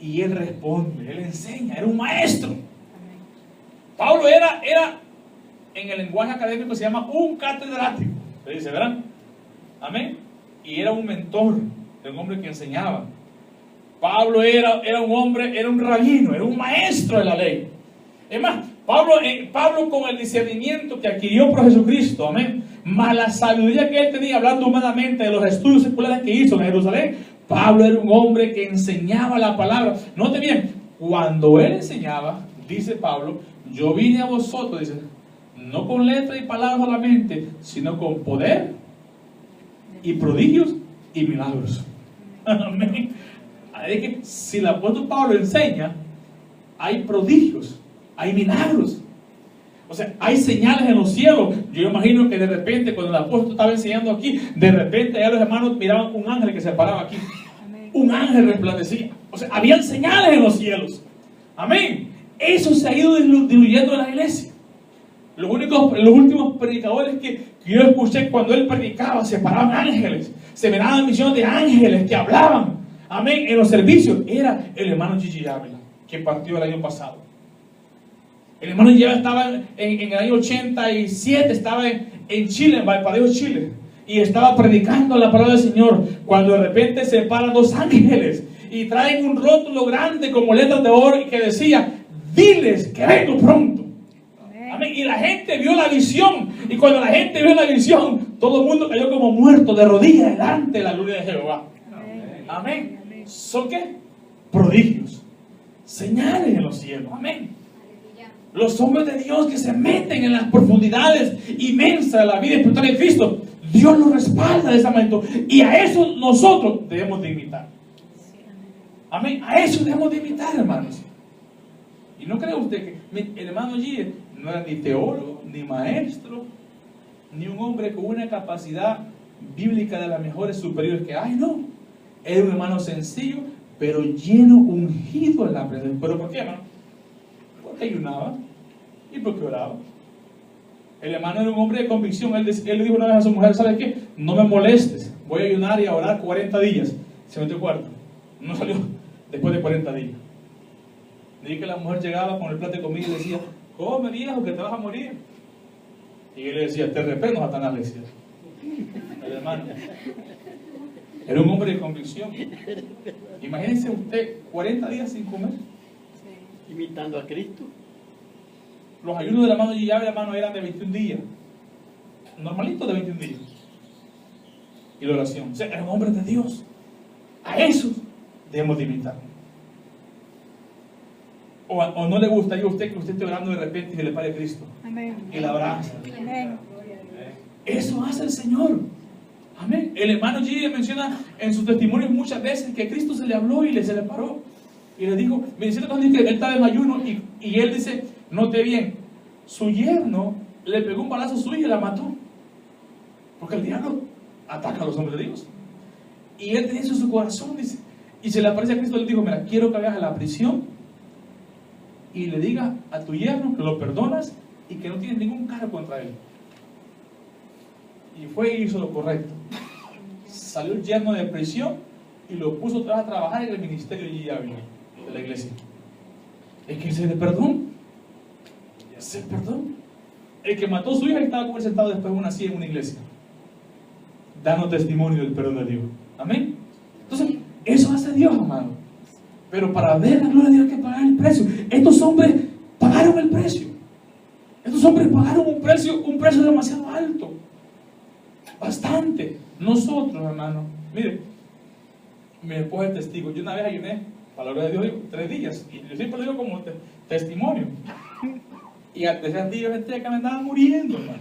Y él responde, él enseña, era un maestro. Pablo era en el lenguaje académico se llama un catedrático, se dice, ¿verdad? Amén. Y era un mentor, era un hombre que enseñaba. Pablo era un hombre, era un rabino, era un maestro de la ley. Es más, Pablo con el discernimiento que adquirió por Jesucristo, amén, más la sabiduría que él tenía hablando humanamente de los estudios seculares que hizo en Jerusalén, Pablo era un hombre que enseñaba la palabra. Note bien, cuando él enseñaba, dice Pablo, yo vine a vosotros, dice, no con letra y palabras solamente, sino con poder y prodigios y milagros. Amén. Es que si el apóstol Pablo enseña, hay prodigios, hay milagros. O sea, hay señales en los cielos. Yo imagino que de repente, cuando el apóstol estaba enseñando aquí, de repente ya los hermanos miraban un ángel que se paraba aquí. Amén. Un ángel resplandecía. O sea, habían señales en los cielos. Amén. Eso se ha ido diluyendo en la iglesia. Los últimos predicadores que yo escuché, cuando él predicaba, se paraban ángeles, se miraban visiones de ángeles que hablaban. Amén. En los servicios era el hermano Gigi Ávila, que partió el año pasado. El hermano ya estaba en el año 87, estaba en Chile, en Valparaíso, Chile, y estaba predicando la palabra del Señor, cuando de repente se paran 2 ángeles y traen un rótulo grande como letras de oro y que decía, diles que vengo pronto. Amén. Y la gente vio la visión, y cuando la gente vio la visión, todo el mundo cayó como muerto de rodillas delante de la gloria de Jehová. Amén. ¿Son qué? Prodigios, señales en los cielos. Amén. Los hombres de Dios que se meten en las profundidades inmensas de la vida espiritual de Cristo, Dios los respalda de esa manera. Y a eso nosotros debemos de imitar. Amén. A eso debemos de imitar, hermanos. Y no cree usted que el hermano G no era ni teólogo, ni maestro, ni un hombre con una capacidad bíblica de las mejores superiores que hay, no. Era un hermano sencillo, pero lleno, ungido en la presencia. ¿Pero por qué, hermano? Porque ayunaba y porque oraba. El hermano era un hombre de convicción. Él le dijo una vez a su mujer: ¿sabes qué? No me molestes, voy a ayunar y a orar 40 días. Se metió cuarto. No salió después de 40 días. Dije que la mujer llegaba con el plato de comida y le decía: come, viejo, que te vas a morir. Y él le decía: te reprendo, Satanás, le decía. El hermano era un hombre de convicción. Imagínense usted 40 días sin comer, imitando a Cristo. Los ayunos del hermano Gillave, hermano, eran de 21 días, normalitos de 21 días. Y la oración, o sea, era un hombre de Dios. A esos debemos de imitar. O no le gustaría a usted que usted esté orando de repente y se le pare Cristo. Amén. Y la abraza. Amén. Eso hace el Señor. Amén. El hermano G menciona en sus testimonios muchas veces que Cristo se le habló y se le paró. Y le dijo, me dice que él estaba en ayuno y él dice, note bien, su yerno le pegó un balazo a su hija y la mató. Porque el diablo ataca a los hombres de Dios. Y él tenía eso en su corazón, dice. Y se le aparece a Cristo y le dijo, mira, quiero que vayas a la prisión y le digas a tu yerno que lo perdonas y que no tienes ningún cargo contra él. Y fue y hizo lo correcto. Salió el yerno de prisión y lo puso otra vez a trabajar en el ministerio de la iglesia. Es que ese es el perdón. Ese es el perdón. El que mató a su hija estaba como sentado después de una silla en una iglesia, dando testimonio del perdón de Dios. Amén. Entonces, eso hace Dios, amado. Pero para ver la gloria de Dios hay que pagar el precio. Estos hombres pagaron el precio. Estos hombres pagaron un precio demasiado alto. Bastante. Nosotros, hermano, mire, mi esposa es testigo. Yo una vez ayuné, para la gloria de Dios, 3 días. Y yo siempre lo digo como testimonio. Y al tercer día yo sentía que me andaba muriendo, hermano.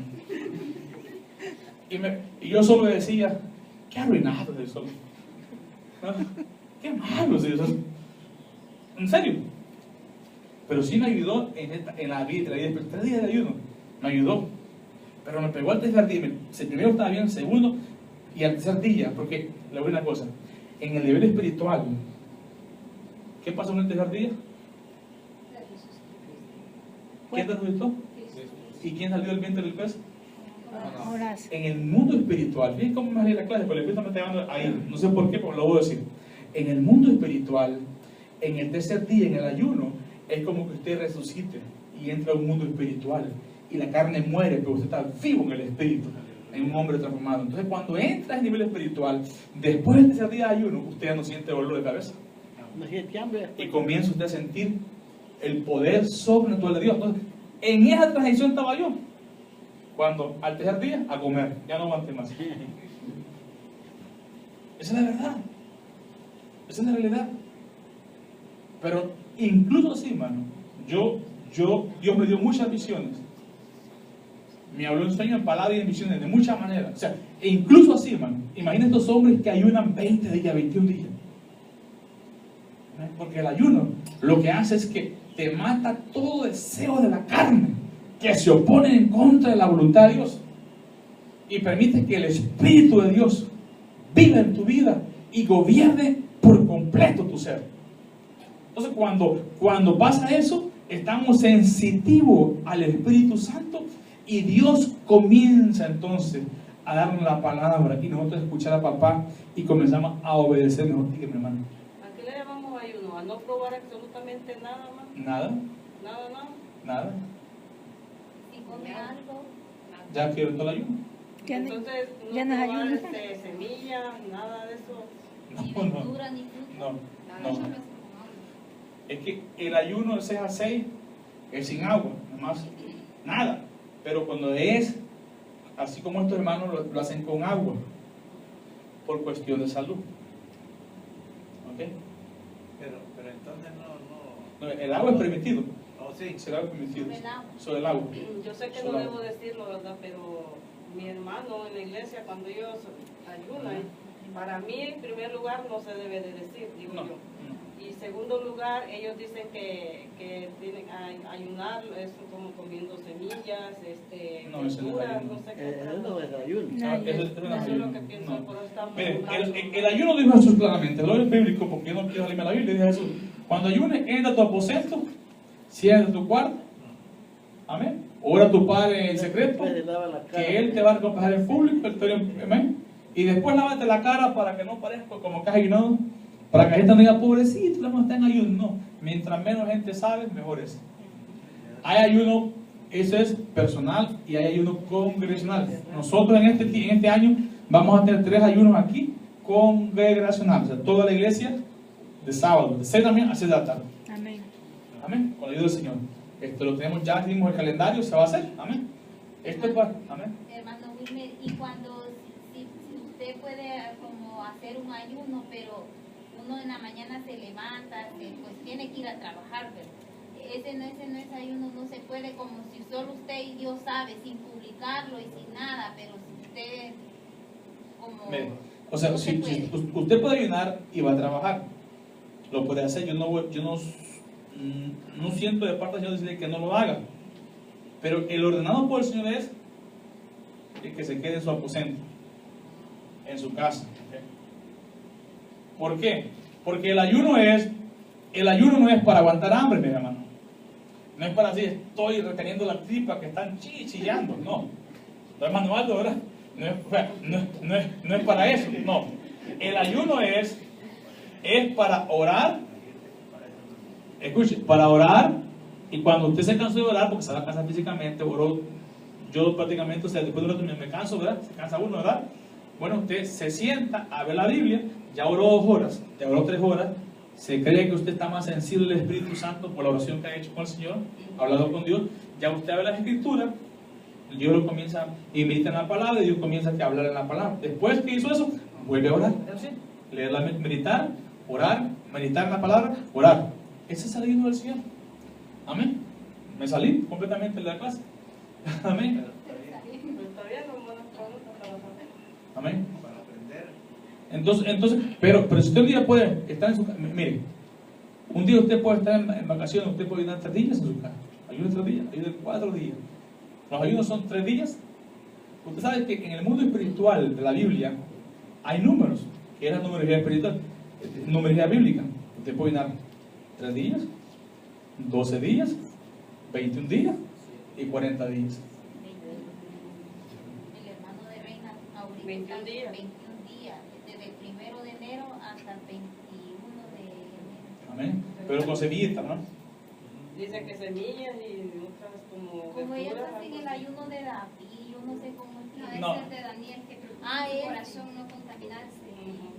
Y yo solo decía, qué arruinado es eso. Qué malo es eso. En serio. Pero sí me ayudó en la vida. 3 días de ayuno. Me ayudó. Pero me pegó al tercer día. El primero estaba bien, el segundo y al tercer día. Porque le voy a una cosa. En el nivel espiritual, ¿qué pasó en el tercer día? ¿Quién te resucitó? ¿Y quién salió del vientre del pez? En el mundo espiritual, fíjense cómo me salió la clase, pero el Espíritu me está llevando ahí, no sé por qué, pero lo voy a decir. En el mundo espiritual, en el tercer día, en el ayuno, es como que usted resucite y entra a un mundo espiritual y la carne muere, pero usted está vivo en el espíritu, en un hombre transformado. Entonces, cuando entra en nivel espiritual, después del tercer día de ayuno, usted ya no siente dolor de cabeza y comienza usted a sentir el poder sobrenatural de Dios. Entonces, en esa transición estaba yo. Cuando al tercer día, a comer, ya no aguanté más. Esa es la verdad. Esa es la realidad. Pero incluso así, hermano, Dios me dio muchas visiones. Me habló en sueños, en palabras y en visiones de muchas maneras. O sea, e incluso así, hermano, imagina estos hombres que ayunan 20 días, 21 días. Porque el ayuno lo que hace es que te mata todo deseo de la carne que se opone en contra de la voluntad de Dios y permite que el Espíritu de Dios viva en tu vida y gobierne por completo tu ser. Entonces cuando pasa eso, estamos sensitivos al Espíritu Santo y Dios comienza entonces a darnos la palabra y nosotros escuchar a papá y comenzamos a obedecer mejor. Dígame, hermano. ¿A qué le llamamos ayuno? ¿A no probar absolutamente nada más? Nada. Nada. Si come algo, Ya quiero todo el ayuno. Entonces, no ya no es probar ayuno. semillas, nada de eso. ni No. verdura, ni fruta. No. Es que el ayuno de 6 a 6 es sin agua, nomás nada. Pero cuando es así como estos hermanos lo hacen con agua, por cuestión de salud. ¿Ok? Pero entonces No, el agua es permitido. Oh, sí. El agua es permitido. Sobre el agua. Sobre el agua. Yo sé que no debo decirlo, ¿verdad? Pero mi hermano en la iglesia, cuando ellos ayunan, para mí, en primer lugar, no se debe de decir, digo No. yo. Y segundo lugar, ellos dicen que tienen ayunar, es como comiendo semillas, No, eso no es verduras, ayuno. no sé qué. Eso no es ayuno. Eso es lo que pienso, No. por eso estamos Mire, ayunando. el ayuno dijo Jesús claramente, lo es bíblico porque yo no quiero salirme de la Biblia, dice Jesús, cuando ayunes, entra a tu aposento, cierra tu cuarto, amén, ora a tu Padre en secreto, Después de lavar la cara. que Él te va a recompensar en público, amén, y después lávate la cara para que no parezca como que has ayunado, para que la gente no diga, pobrecito, la mamá está en ayuno. No, mientras menos gente sabe, mejor es. Hay ayuno, eso es personal, y hay ayuno congregacional. Nosotros en este año vamos a tener 3 ayunos aquí congregacionales, o sea, toda la iglesia de sábado, de 6 también a 6 de la tarde. Amén. Amén, con la ayuda del Señor. Esto lo tenemos ya, dimos el calendario, se va a hacer. Amén. Esto es para, amén. Hermano Wilmer, y cuando si usted puede como hacer un ayuno, pero uno en la mañana se levanta, pues tiene que ir a trabajar, pero ese no es ayuno, no se puede, como si solo usted y Dios sabe, sin publicarlo y sin nada, pero si usted como Mire, o sea, no se si puede. usted puede ayunar y va a trabajar, lo puede hacer. Yo no siento de parte del Señor decirle que no lo haga, pero el ordenado por el Señor es el que se quede en su aposento, en su casa. ¿Por qué? Porque el ayuno no es para aguantar hambre, mi hermano. No es para así, estoy reteniendo la tripa que están chillando, no. No es manual, ¿verdad? No es para eso, no. El ayuno es para orar. Escuche, para orar, y cuando usted se cansó de orar, porque se va a cansar físicamente, yo prácticamente, o sea, después de un rato me canso, ¿verdad? Se cansa uno, ¿verdad? Bueno, usted se sienta a ver la Biblia, ya oró 2 horas, ya oró 3 horas, se cree que usted está más sensible al Espíritu Santo por la oración que ha hecho con el Señor, ha hablado con Dios, ya usted abre las Escrituras, Dios lo comienza y medita en la palabra, y Dios comienza a hablar en la palabra. Después que hizo eso, vuelve a orar, leer meditar, orar, meditar en la palabra, orar. Ese es el ayuno del Señor. Amén. Me salí completamente de la clase. Amén. Está bien, buenas preguntas para saber. Amén. Para aprender. Entonces, pero si usted un día puede estar en su casa, mire, un día usted puede estar en vacaciones, usted puede ayunar 3 días en su casa. Ayuno 3 días, ayuno 4 días. Los ayunos son 3 días. Usted sabe que en el mundo espiritual de la Biblia hay números, que es la numerología espiritual, numerología bíblica. Usted puede ayunar 3 días, 12 días, 21 días y 40 días. El hermano de Reina ahorita 21 días. 21 días, desde el 1 de enero hasta el 21 de enero. Amén. Pero con semillita, ¿no? Dice que semillas y otras como Como ellos verduras, hacen algo el así. ayuno de David, yo no sé cómo es que No, No. es el de Daniel que procura Ah, el él. corazón no contaminarse.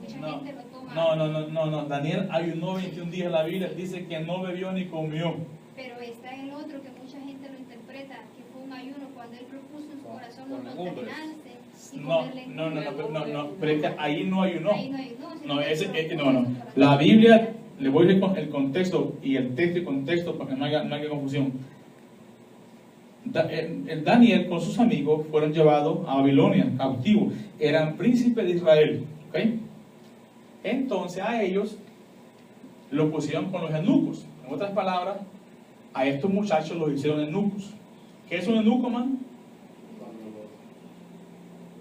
Mucha No. gente lo toma. No. Daniel ayunó 21 días en la Biblia, dice que no bebió ni comió. Pero está el otro que mucha gente lo interpreta, que fue un ayuno cuando él propuso en su corazón no con legumbres. contaminarse y No, comer legumbres. no, pero es que ahí no ayunó. Ahí no ayunó, No, sino que no. propuso en su corazón. La Biblia, le voy a leer el contexto y el texto y contexto para que no haya confusión. Daniel con sus amigos fueron llevados a Babilonia, cautivos. Eran príncipes de Israel. ¿Ok? Entonces a ellos lo pusieron con los eunucos. En otras palabras, a estos muchachos los hicieron eunucos. ¿Qué es un eunuco, man? Cuando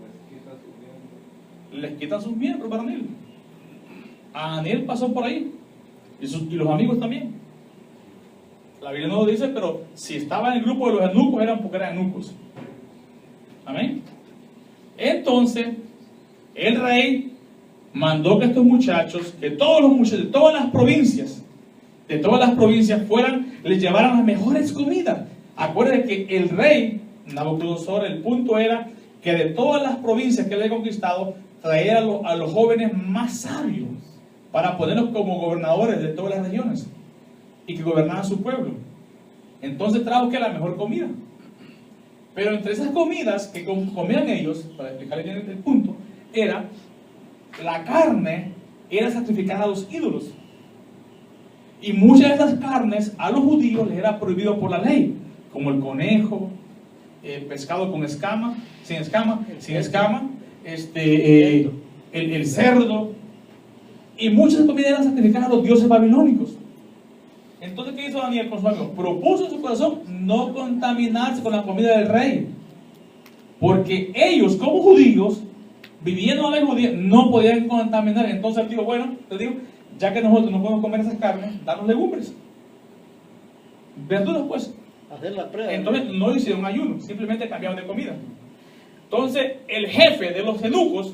les quita su miembro. Les quitan sus miembros varoniles. A Daniel pasó por ahí. Y los amigos también. La Biblia no lo dice, pero si estaba en el grupo de los eunucos, eran porque eran eunucos. Amén. Entonces, el rey mandó que estos muchachos, que todos los muchachos de todas las provincias, les llevaran las mejores comidas. Acuérdense que el rey Nabucodonosor, el punto era que de todas las provincias que él había conquistado, traía a los jóvenes más sabios para ponerlos como gobernadores de todas las regiones y que gobernaran su pueblo. Entonces trajo que la mejor comida. Pero entre esas comidas que comían ellos, para explicarles bien el punto, la carne era sacrificada a los ídolos. Y muchas de estas carnes a los judíos les era prohibido por la ley, como el conejo, el pescado con escama, sin escama, el cerdo, y muchas comidas eran sacrificadas a los dioses babilónicos. Entonces, ¿qué hizo Daniel con su amigo? Propuso en su corazón no contaminarse con la comida del rey, porque ellos, como judíos, viviendo en la ley judía, no podían contaminar. Entonces él dijo, bueno, te digo, ya que nosotros no podemos comer esas carnes, danos legumbres, verduras, pues. Hacer la prueba. Entonces no hicieron ayuno, simplemente cambiaron de comida. Entonces el jefe de los eunucos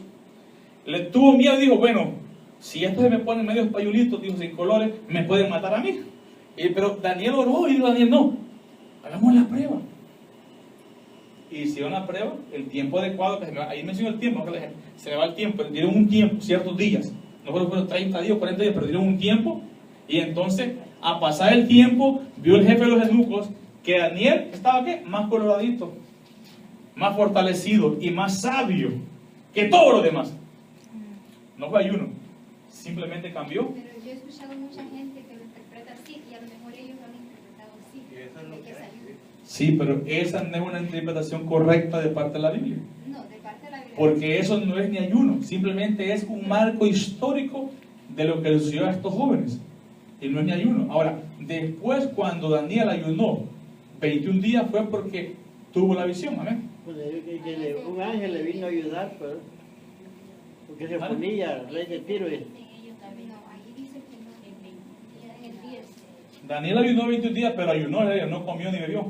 le tuvo miedo y dijo, bueno, si estos se me ponen medio españolitos, dijo, sin colores, me pueden matar a mí. Pero Daniel oró y dijo, Daniel, no, hagamos la prueba. Y hicieron la prueba, el tiempo adecuado, ahí mencionó el tiempo, se me va el tiempo, pero dieron un tiempo, ciertos días, no fueron 30 días o 40 días, pero dieron un tiempo, y entonces, a pasar el tiempo, vio el jefe de los eunucos que Daniel estaba, ¿qué? Más coloradito, más fortalecido y más sabio que todos los demás. No fue ayuno, simplemente cambió. Pero yo he escuchado mucha gente que lo interpreta así, y a lo mejor ellos lo han interpretado así. De que es ayuno. Sí, pero esa no es una interpretación correcta de parte de la Biblia. No, de parte de la Biblia. Porque eso no es ni ayuno, simplemente es un marco histórico de lo que le sucedió a estos jóvenes. Y no es ni ayuno. Ahora, después cuando Daniel ayunó 21 días fue porque tuvo la visión, amén. Pues, un ángel le vino a ayudar, pues, porque se ponía rey de Tiro. No, ahí dice que no, en el 10. Daniel ayunó 21 días, pero ayunó, no comió ni bebió.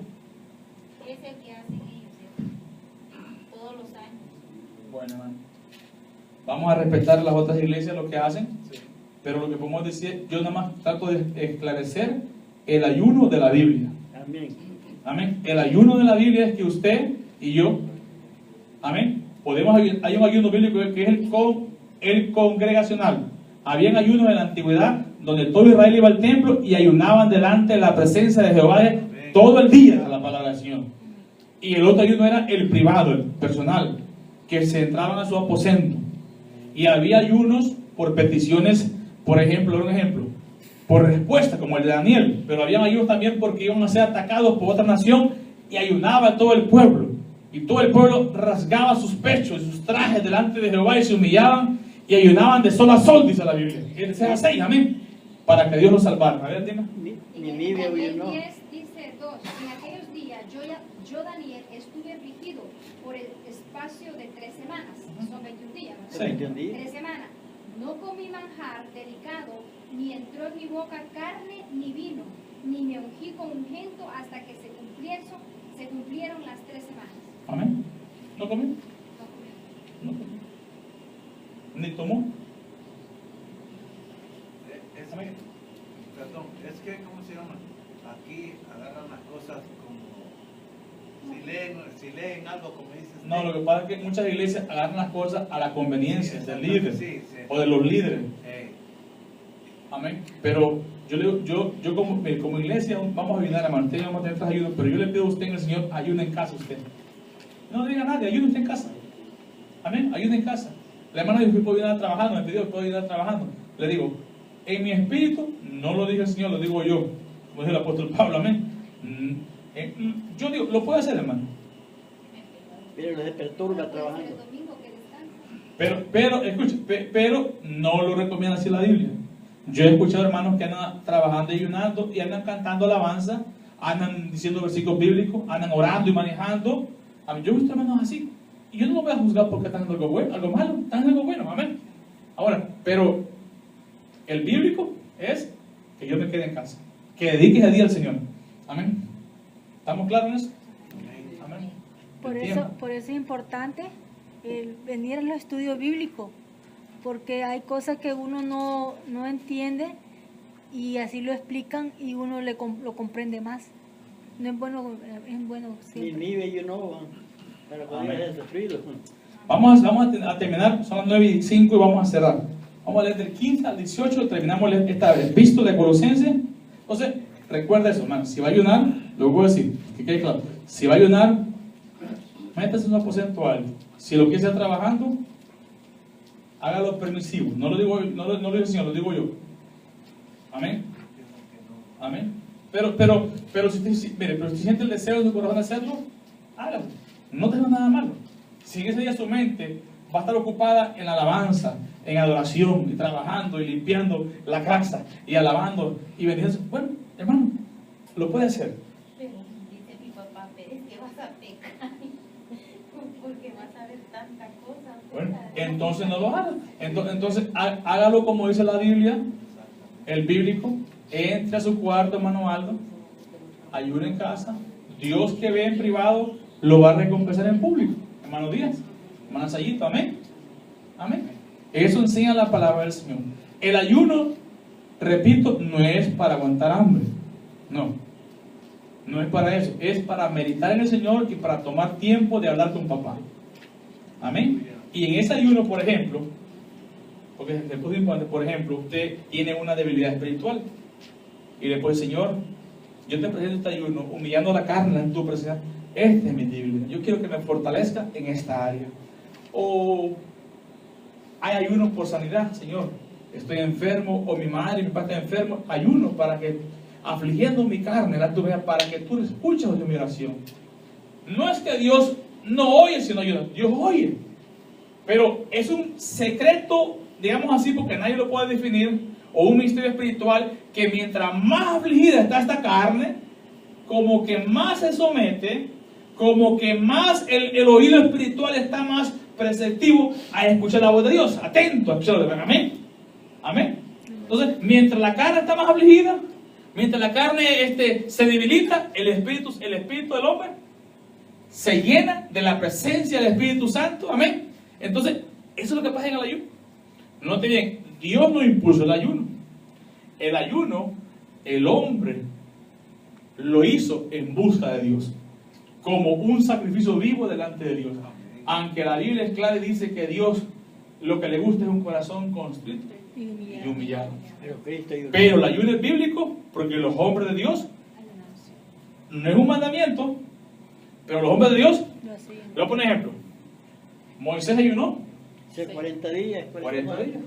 Es el que hacen ellos, todos los años. Bueno, hermano, vamos a respetar las otras iglesias lo que hacen, pero lo que podemos decir, yo nada más trato de esclarecer el ayuno de la Biblia. Amén. Amén. El ayuno de la Biblia es que usted y yo, amén, hay un ayuno bíblico que es el congregacional. Habían ayunos en la antigüedad donde todo Israel iba al templo y ayunaban delante de la presencia de Jehová todo el día, a la palabra del Señor. Y el otro ayuno era el privado, el personal, que se entraban a su aposento. Y había ayunos por peticiones, por ejemplo, por respuesta, como el de Daniel, pero había ayunos también porque iban a ser atacados por otra nación y ayunaba todo el pueblo. Y todo el pueblo rasgaba sus pechos y sus trajes delante de Jehová y se humillaban y ayunaban de sol a sol, dice la Biblia. Sea 6, amén, para que Dios los salvara. A ver, Tina. Ninive ayunó. 10 dice 2, en aquellos días yo Daniel estuve afligido por el espacio de 3 semanas, son 21 días, ¿no? 21 días. 3 semanas. No comí manjar delicado, ni entró en mi boca carne ni vino, ni me ungí con ungüento hasta que se cumplieron las 3 semanas. Amén. ¿No comió? No comí. No comió. ¿Ni tomó? Perdón, es que, ¿cómo se llama? Aquí agarran las cosas como, si leen algo como dices. No, lo que pasa es que muchas iglesias agarran las cosas a la conveniencia del líder o de los líderes. Amén. Pero yo le digo, yo como iglesia vamos a ayudar a Martín, vamos a tener estas ayudas, pero yo le pido a usted en el Señor, ayude en casa usted. No diga a nadie, ayude usted en casa. Amén, ayude en casa. La hermana dijo que puedo ayudar trabajando, me pidió que puedo ayudar trabajando. Le digo, en mi espíritu, no lo dice el Señor, lo digo yo, como dice el apóstol Pablo, amén. Yo digo, lo puede hacer, hermano. Pero se perturba trabajando. Pero, escucha, pero no lo recomienda así la Biblia. Yo he escuchado hermanos que andan trabajando y ayunando y andan cantando alabanza, andan diciendo versículos bíblicos, andan orando y manejando. Yo he visto hermanos así. Y yo no lo voy a juzgar porque están haciendo algo bueno, algo malo, están haciendo algo bueno, amén. Ahora, pero el bíblico es que yo me quede en casa, que dedique el día al Señor. Amén. ¿Estamos claros en eso? Amén. Por eso es importante el venir a los estudios bíblicos, porque hay cosas que uno no entiende y así lo explican y uno lo comprende más. No es bueno siempre. Ninive ayunó para poder sufrirlo. Vamos a terminar, son las 9:05 y vamos a cerrar. Vamos a leer del 15 al 18, terminamos esta epístola de Colosenses. Entonces, recuerda eso, hermano, si va a ayunar, lo voy a decir, que quede claro, si va a ayunar, métase en un aposento alto. Si lo quiere estar trabajando, hágalo permisivo. No lo digo el Señor, lo digo yo. Amén. Pero si siente el deseo de su corazón de hacerlo, hágalo. No tenga nada malo. Si en ese día su mente va a estar ocupada en alabanza, en adoración, y trabajando, y limpiando la casa, y alabando, y bendiciendo, bueno, hermano, lo puede hacer. Pero dice mi papá, pero es que vas a pecar, porque vas a ver tanta cosa. Bueno, entonces no lo haga. Entonces hágalo como dice la Biblia, el bíblico. Entre a su cuarto, hermano Aldo, ayude en casa. Dios que ve en privado lo va a recompensar en público. Hermano Díaz, hermano Sayito, amén. Amén. Eso enseña la palabra del Señor. El ayuno, repito, no es para aguantar hambre. No es para eso. Es para meditar en el Señor y para tomar tiempo de hablar con papá. Amén. Y en ese ayuno, por ejemplo, porque después de importante, por ejemplo, usted tiene una debilidad espiritual y después, Señor, yo te presento este ayuno, humillando la carne en tu presencia. Esta es mi debilidad. Yo quiero que me fortalezca en esta área. O hay ayuno por sanidad, Señor. Estoy enfermo, o mi madre y mi padre están enfermos. Ayuno para que, afligiendo mi carne, la tuya, para que tú escuches mi oración. No es que Dios no oye, sino Dios oye. Pero es un secreto, digamos así, porque nadie lo puede definir, o un misterio espiritual, que mientras más afligida está esta carne, como que más se somete, como que más el oído espiritual está más preceptivo a escuchar la voz de Dios, atento a escuchar la voz de Dios. Amén. Amén. Entonces, mientras la carne está más afligida, mientras la carne se debilita, el espíritu del hombre se llena de la presencia del Espíritu Santo. Amén. Entonces, eso es lo que pasa en el ayuno. Note bien, Dios no impuso el ayuno. El ayuno, el hombre lo hizo en busca de Dios, como un sacrificio vivo delante de Dios. Aunque la Biblia es clara y dice que Dios lo que le gusta es un corazón constrito y humillado. Pero el ayuno es bíblico porque los hombres de Dios, no es un mandamiento, pero los hombres de Dios, le voy a poner ejemplo. Moisés ayunó 40 días. 40 días.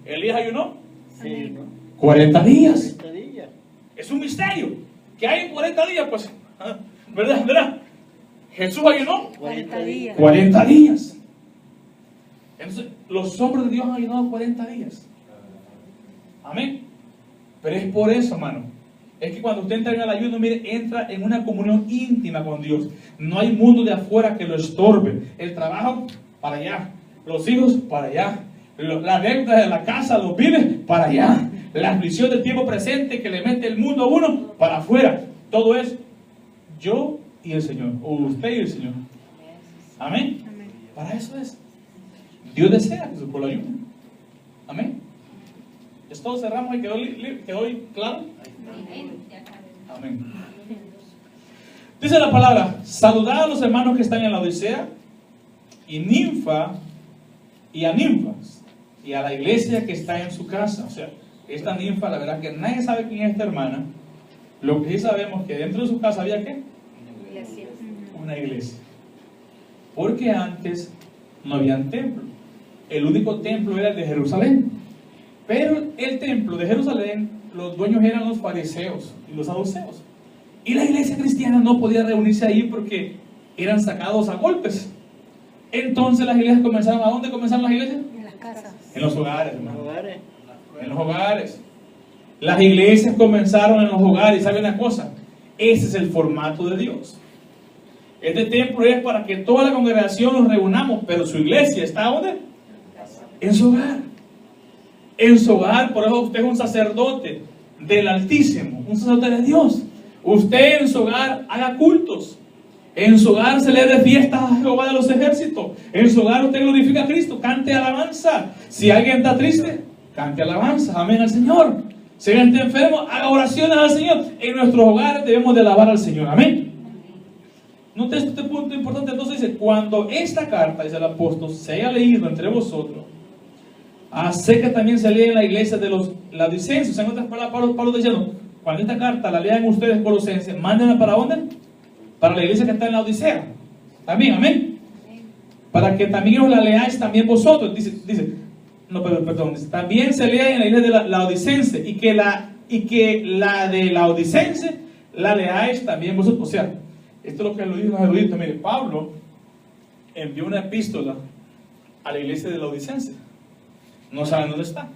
Elías ayunó Sí, 40 días. 40 días. Es un misterio. ¿Qué hay en 40 días? Pues, ¿verdad? Jesús ayunó 40 días. 40 días. Entonces, los hombres de Dios han ayunado 40 días. Amén. Pero es por eso, hermano. Es que cuando usted entra en el ayuno, mire, entra en una comunión íntima con Dios. No hay mundo de afuera que lo estorbe. El trabajo, para allá. Los hijos, para allá. La deuda de la casa, los bienes, para allá. La aflicción del tiempo presente que le mete el mundo a uno, para afuera. Todo es yo y el Señor. O usted y el Señor. Amén. Para eso es. Dios desea que su pueblo ayune. Amén. ¿Esto cerramos y quedó claro? Amén. Dice la palabra: saludad a los hermanos que están en la Odisea, y Ninfa, y a Ninfas, y a la iglesia que está en su casa. O sea, esta Ninfa, la verdad que nadie sabe quién es esta hermana. Lo que sí sabemos es que dentro de su casa había ¿qué? Una iglesia. Porque antes no había templo. El único templo era el de Jerusalén. Pero el templo de Jerusalén, los dueños eran los fariseos y los saduceos. Y la iglesia cristiana no podía reunirse ahí porque eran sacados a golpes. Entonces las iglesias comenzaron, ¿a dónde comenzaron las iglesias? En las casas. En los hogares, hermano. En los hogares. Las iglesias comenzaron en los hogares. ¿Saben una cosa? Ese es el formato de Dios. Este templo es para que toda la congregación nos reunamos, pero su iglesia está ¿dónde? En su hogar. En su hogar. Por eso usted es un sacerdote del Altísimo, un sacerdote de Dios. Usted en su hogar haga cultos. En su hogar celebre fiestas a Jehová de los ejércitos. En su hogar usted glorifica a Cristo, cante alabanza. Si alguien está triste, cante alabanza, amén al Señor. Si alguien está enfermo, haga oraciones al Señor. En nuestros hogares debemos de alabar al Señor, amén. Note este punto importante. Entonces dice: cuando esta carta, dice el apóstol, se haya leído entre vosotros, hace que también se lea en la iglesia de los laodicenses. En otras palabras, Pablo diciendo: cuando esta carta la lean ustedes, colosenses, mándenla ¿para dónde? Para la iglesia que está en la Odisea. También, amén. Para que también os la leáis también vosotros. Dice, también se lea en la iglesia de la odicense, y y que la de Laodicense la leáis también vosotros. O sea, esto es lo que lo dicen los eruditos. Mire, Pablo envió una epístola a la iglesia de Laodicense. No saben dónde está,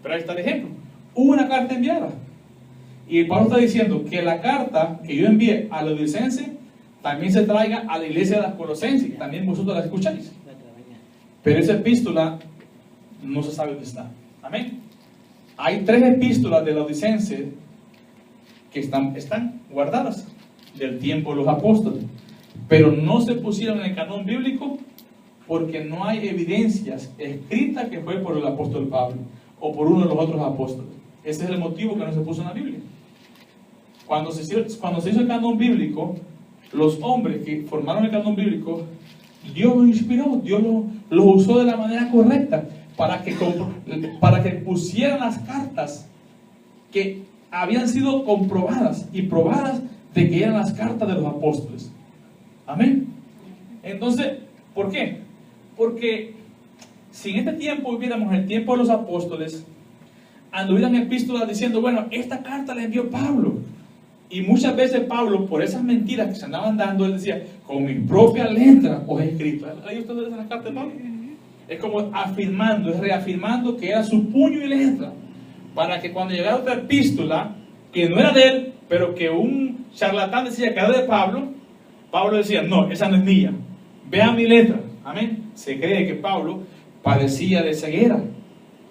pero ahí está el ejemplo. Hubo una carta enviada. Y Pablo está diciendo que la carta que yo envié a los Laodicenses también se traiga a la iglesia de las Colosenses. También vosotros la escucháis. Pero esa epístola no se sabe dónde está. Amén. Hay 3 epístolas de Laodicenses que están guardadas del tiempo de los apóstoles, pero no se pusieron en el canon bíblico porque no hay evidencias escritas que fue por el apóstol Pablo o por uno de los otros apóstoles. Ese es el motivo que no se puso en la Biblia. Cuando se hizo el canon bíblico, los hombres que formaron el canon bíblico, Dios los inspiró, Dios los usó de la manera correcta para que pusieran las cartas que habían sido comprobadas y probadas de que eran las cartas de los apóstoles. Amén. Entonces, ¿por qué? Porque si en este tiempo viviéramos el tiempo de los apóstoles, anduvieran epístolas diciendo, bueno, esta carta la envió Pablo. Y muchas veces Pablo, por esas mentiras que se andaban dando, él decía, con mi propia letra os he escrito. ¿Ahí ustedes leen las cartas de Pablo? Es como afirmando, es reafirmando que era su puño y letra, para que cuando llegara otra epístola, que no era de él, pero que un charlatán decía que era de Pablo, Pablo decía, no, esa no es mía, vean mi letra. Amén. Se cree que Pablo padecía de ceguera,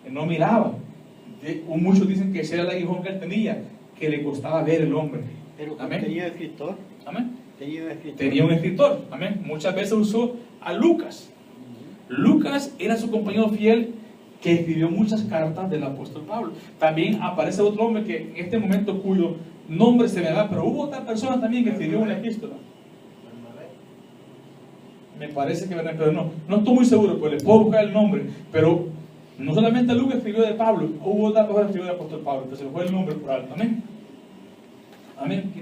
que no miraba. Muchos dicen que ese era el aguijón que él tenía, que le costaba ver el hombre. Pero amén. tenía un escritor. Amén. Tenía un escritor. Amén. Muchas veces usó a Lucas. Lucas era su compañero fiel que escribió muchas cartas del apóstol Pablo. También aparece otro hombre que en este momento cuyo nombre se me da, pero hubo otra persona también que escribió una epístola. Me parece que pero no estoy muy seguro, pues les puedo buscar el nombre, pero no solamente Lucas escribió de Pablo, hubo otra persona que escribió del apóstol Pablo, entonces se le fue el nombre por alto. Amén. Amén.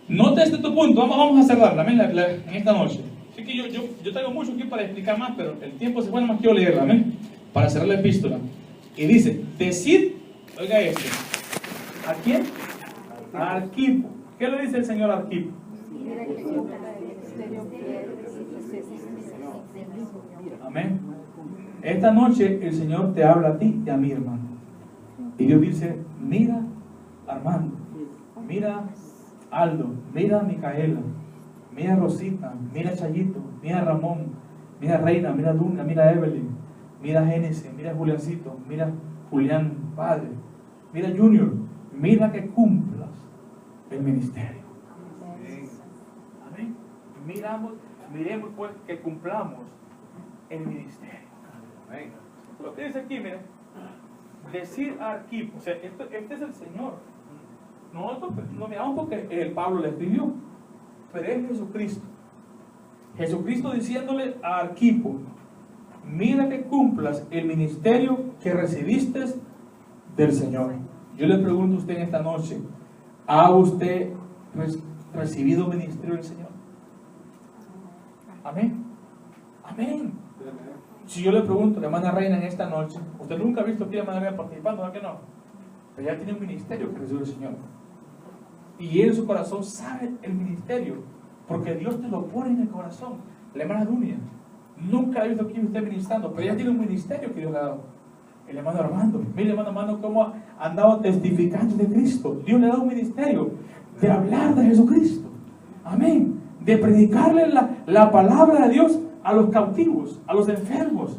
Note este tu punto, vamos a cerrar, amén, en esta noche. Así que yo traigo mucho aquí para explicar más, pero el tiempo se fue, más quiero leerla, amén, para cerrar la epístola. Y dice, decid, oiga esto, ¿a quién? A Arquipo. ¿Qué le dice el Señor a Arquipo? Amén. Esta noche el Señor te habla a ti y a mi hermano. Y Dios dice, mira Armando, mira Aldo, mira Micaela, mira Rosita, mira Chayito, mira Ramón, mira Reina, mira Dunga, mira Evelyn, mira Génesis, mira Juliancito, mira Julián Padre, mira Junior, mira que cumplas el ministerio. Amén. Miremos pues que cumplamos el ministerio. Amén. Lo que dice aquí, miren, decir a Arquipo, o sea, este es el Señor. Nosotros lo miramos porque el Pablo le escribió, pero es Jesucristo. Jesucristo diciéndole a Arquipo, mira que cumplas el ministerio que recibiste del Señor. Yo le pregunto a usted en esta noche, ¿ha usted recibido el ministerio del Señor? Amén. Amén. Si yo le pregunto a la hermana Reina en esta noche, usted nunca ha visto aquí a la hermana Reina participando, ¿verdad que no? Pero ya tiene un ministerio que recibió el Señor. Y él en su corazón sabe el ministerio, porque Dios te lo pone en el corazón. La hermana Dunia nunca ha visto aquí usted ministrando, pero ya tiene un ministerio que Dios le ha dado. El hermano Armando, mire hermano Armando cómo ha andado testificando de Cristo. Dios le ha dado un ministerio de hablar de Jesucristo. Amén. De predicarle la palabra de Dios a los cautivos, a los enfermos.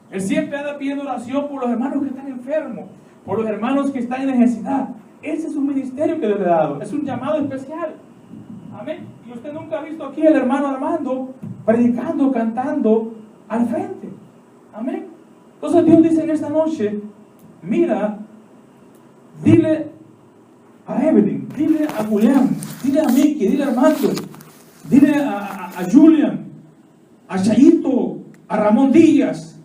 Él siempre anda pidiendo oración por los hermanos que están enfermos, por los hermanos que están en necesidad. Ese es un ministerio que Dios le ha dado, es un llamado especial. Amén. Y usted nunca ha visto aquí al hermano Armando predicando, cantando al frente. Amén. Entonces Dios dice en esta noche, mira, dile a Evelyn, dile a Julián, dile a Miki, dile a Armando, dile a Julian, a Chayito, a Ramón Díaz,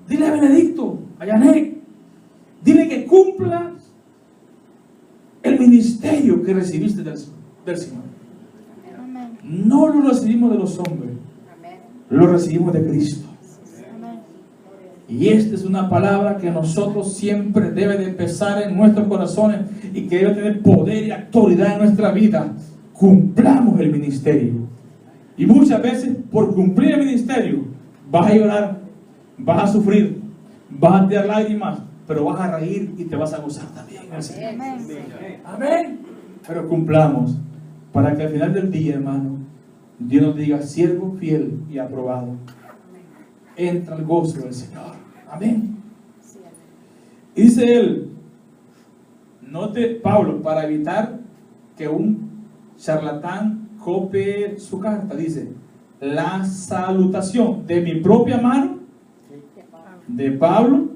dile a Benedicto, a Yanek, dile que cumpla el ministerio que recibiste del Señor. No lo recibimos de los hombres, lo recibimos de Cristo. Y esta es una palabra que a nosotros siempre debe de pesar en nuestros corazones y que debe tener poder y autoridad en nuestra vida. Cumplamos el ministerio. Y muchas veces por cumplir el ministerio vas a llorar, vas a sufrir, vas a tirar lágrimas, pero vas a reír y te vas a gozar también. Amén. Pero cumplamos para que al final del día, hermano, Dios nos diga: siervo fiel y aprobado, entra al gozo del Señor. Amén. Y dice él, note Pablo, para evitar que un charlatán copie su carta, dice: la salutación de mi propia mano, de Pablo,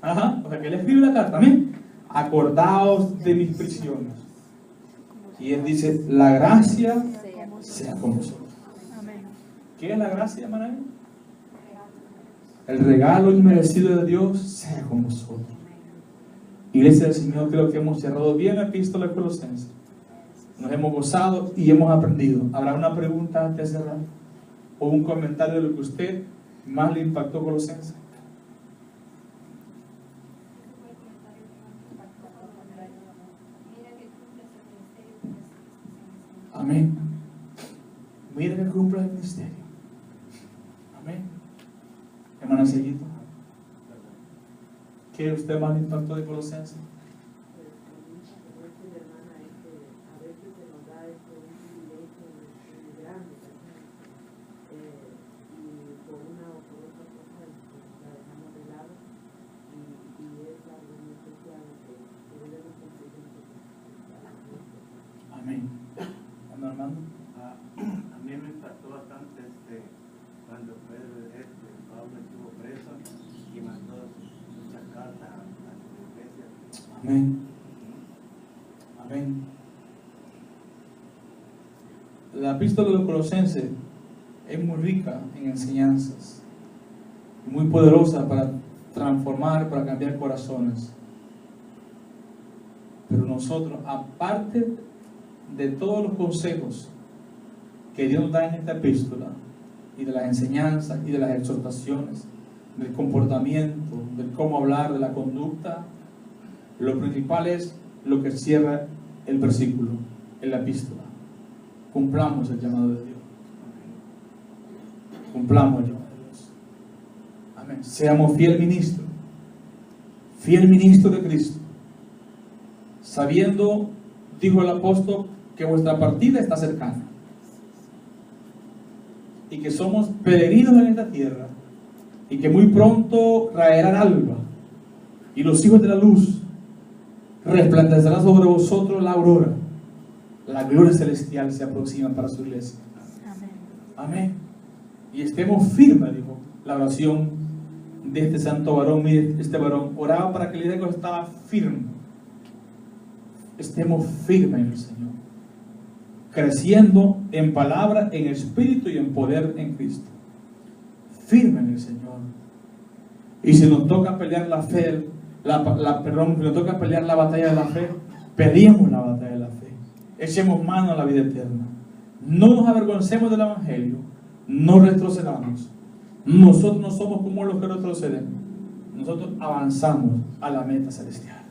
o sea que él escribe la carta, amén, acordaos de mis prisiones. Y él dice: la gracia sea con vosotros. ¿Qué es la gracia, hermano? El regalo inmerecido de Dios sea con vosotros. Iglesia del Señor, creo que hemos cerrado bien la epístola de Colosenses. Nos hemos gozado y hemos aprendido. ¿Habrá una pregunta antes de cerrar? ¿O un comentario de lo que usted más le impactó Colosenses? Amén. Mira que cumple el ministerio. Amén. Hermana Sellito, ¿qué usted más le impactó de Colosenses? Amén. Armando. A mí me impactó bastante cuando Pablo estuvo preso y mandó muchas cartas a la iglesia. Amén. Amén. La epístola de los Colosenses es muy rica en enseñanzas, muy poderosa para transformar, para cambiar corazones. Pero nosotros, aparte de todos los consejos que Dios nos da en esta epístola, y de las enseñanzas y de las exhortaciones, del comportamiento, del cómo hablar, de la conducta, lo principal es lo que cierra el versículo en la epístola: cumplamos el llamado de Dios. Cumplamos el llamado de Dios. Amén. Seamos fiel ministro de Cristo, sabiendo, dijo el apóstol, que vuestra partida está cercana y que somos peregrinos en esta tierra y que muy pronto raerá el alba y los hijos de la luz resplandecerá sobre vosotros la aurora. La gloria celestial se aproxima para su iglesia. Amén. Y estemos firmes, dijo la oración de este santo varón. Mire, este varón oraba para que la iglesia estaba firme. Estemos firmes en el Señor, creciendo en palabra, en espíritu y en poder en Cristo. Firme en el Señor. Y si nos toca pelear la fe, si nos toca pelear la batalla de la fe, peleemos la batalla de la fe. Echemos mano a la vida eterna. No nos avergoncemos del Evangelio. No retrocedamos. Nosotros no somos como los que retroceden. Nosotros avanzamos a la meta celestial.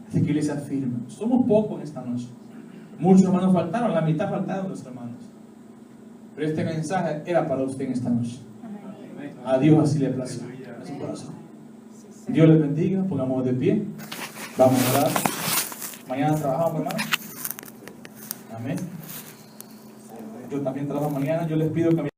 Así que iglesia firme. Somos pocos en esta noche. Muchos hermanos faltaron, la mitad faltaron los hermanos. Pero este mensaje era para usted en esta noche. A Dios así le plació en su corazón. Dios les bendiga, pongamos de pie. Vamos a orar. Mañana trabajamos, hermano. Amén. Yo también trabajo mañana. Yo les pido que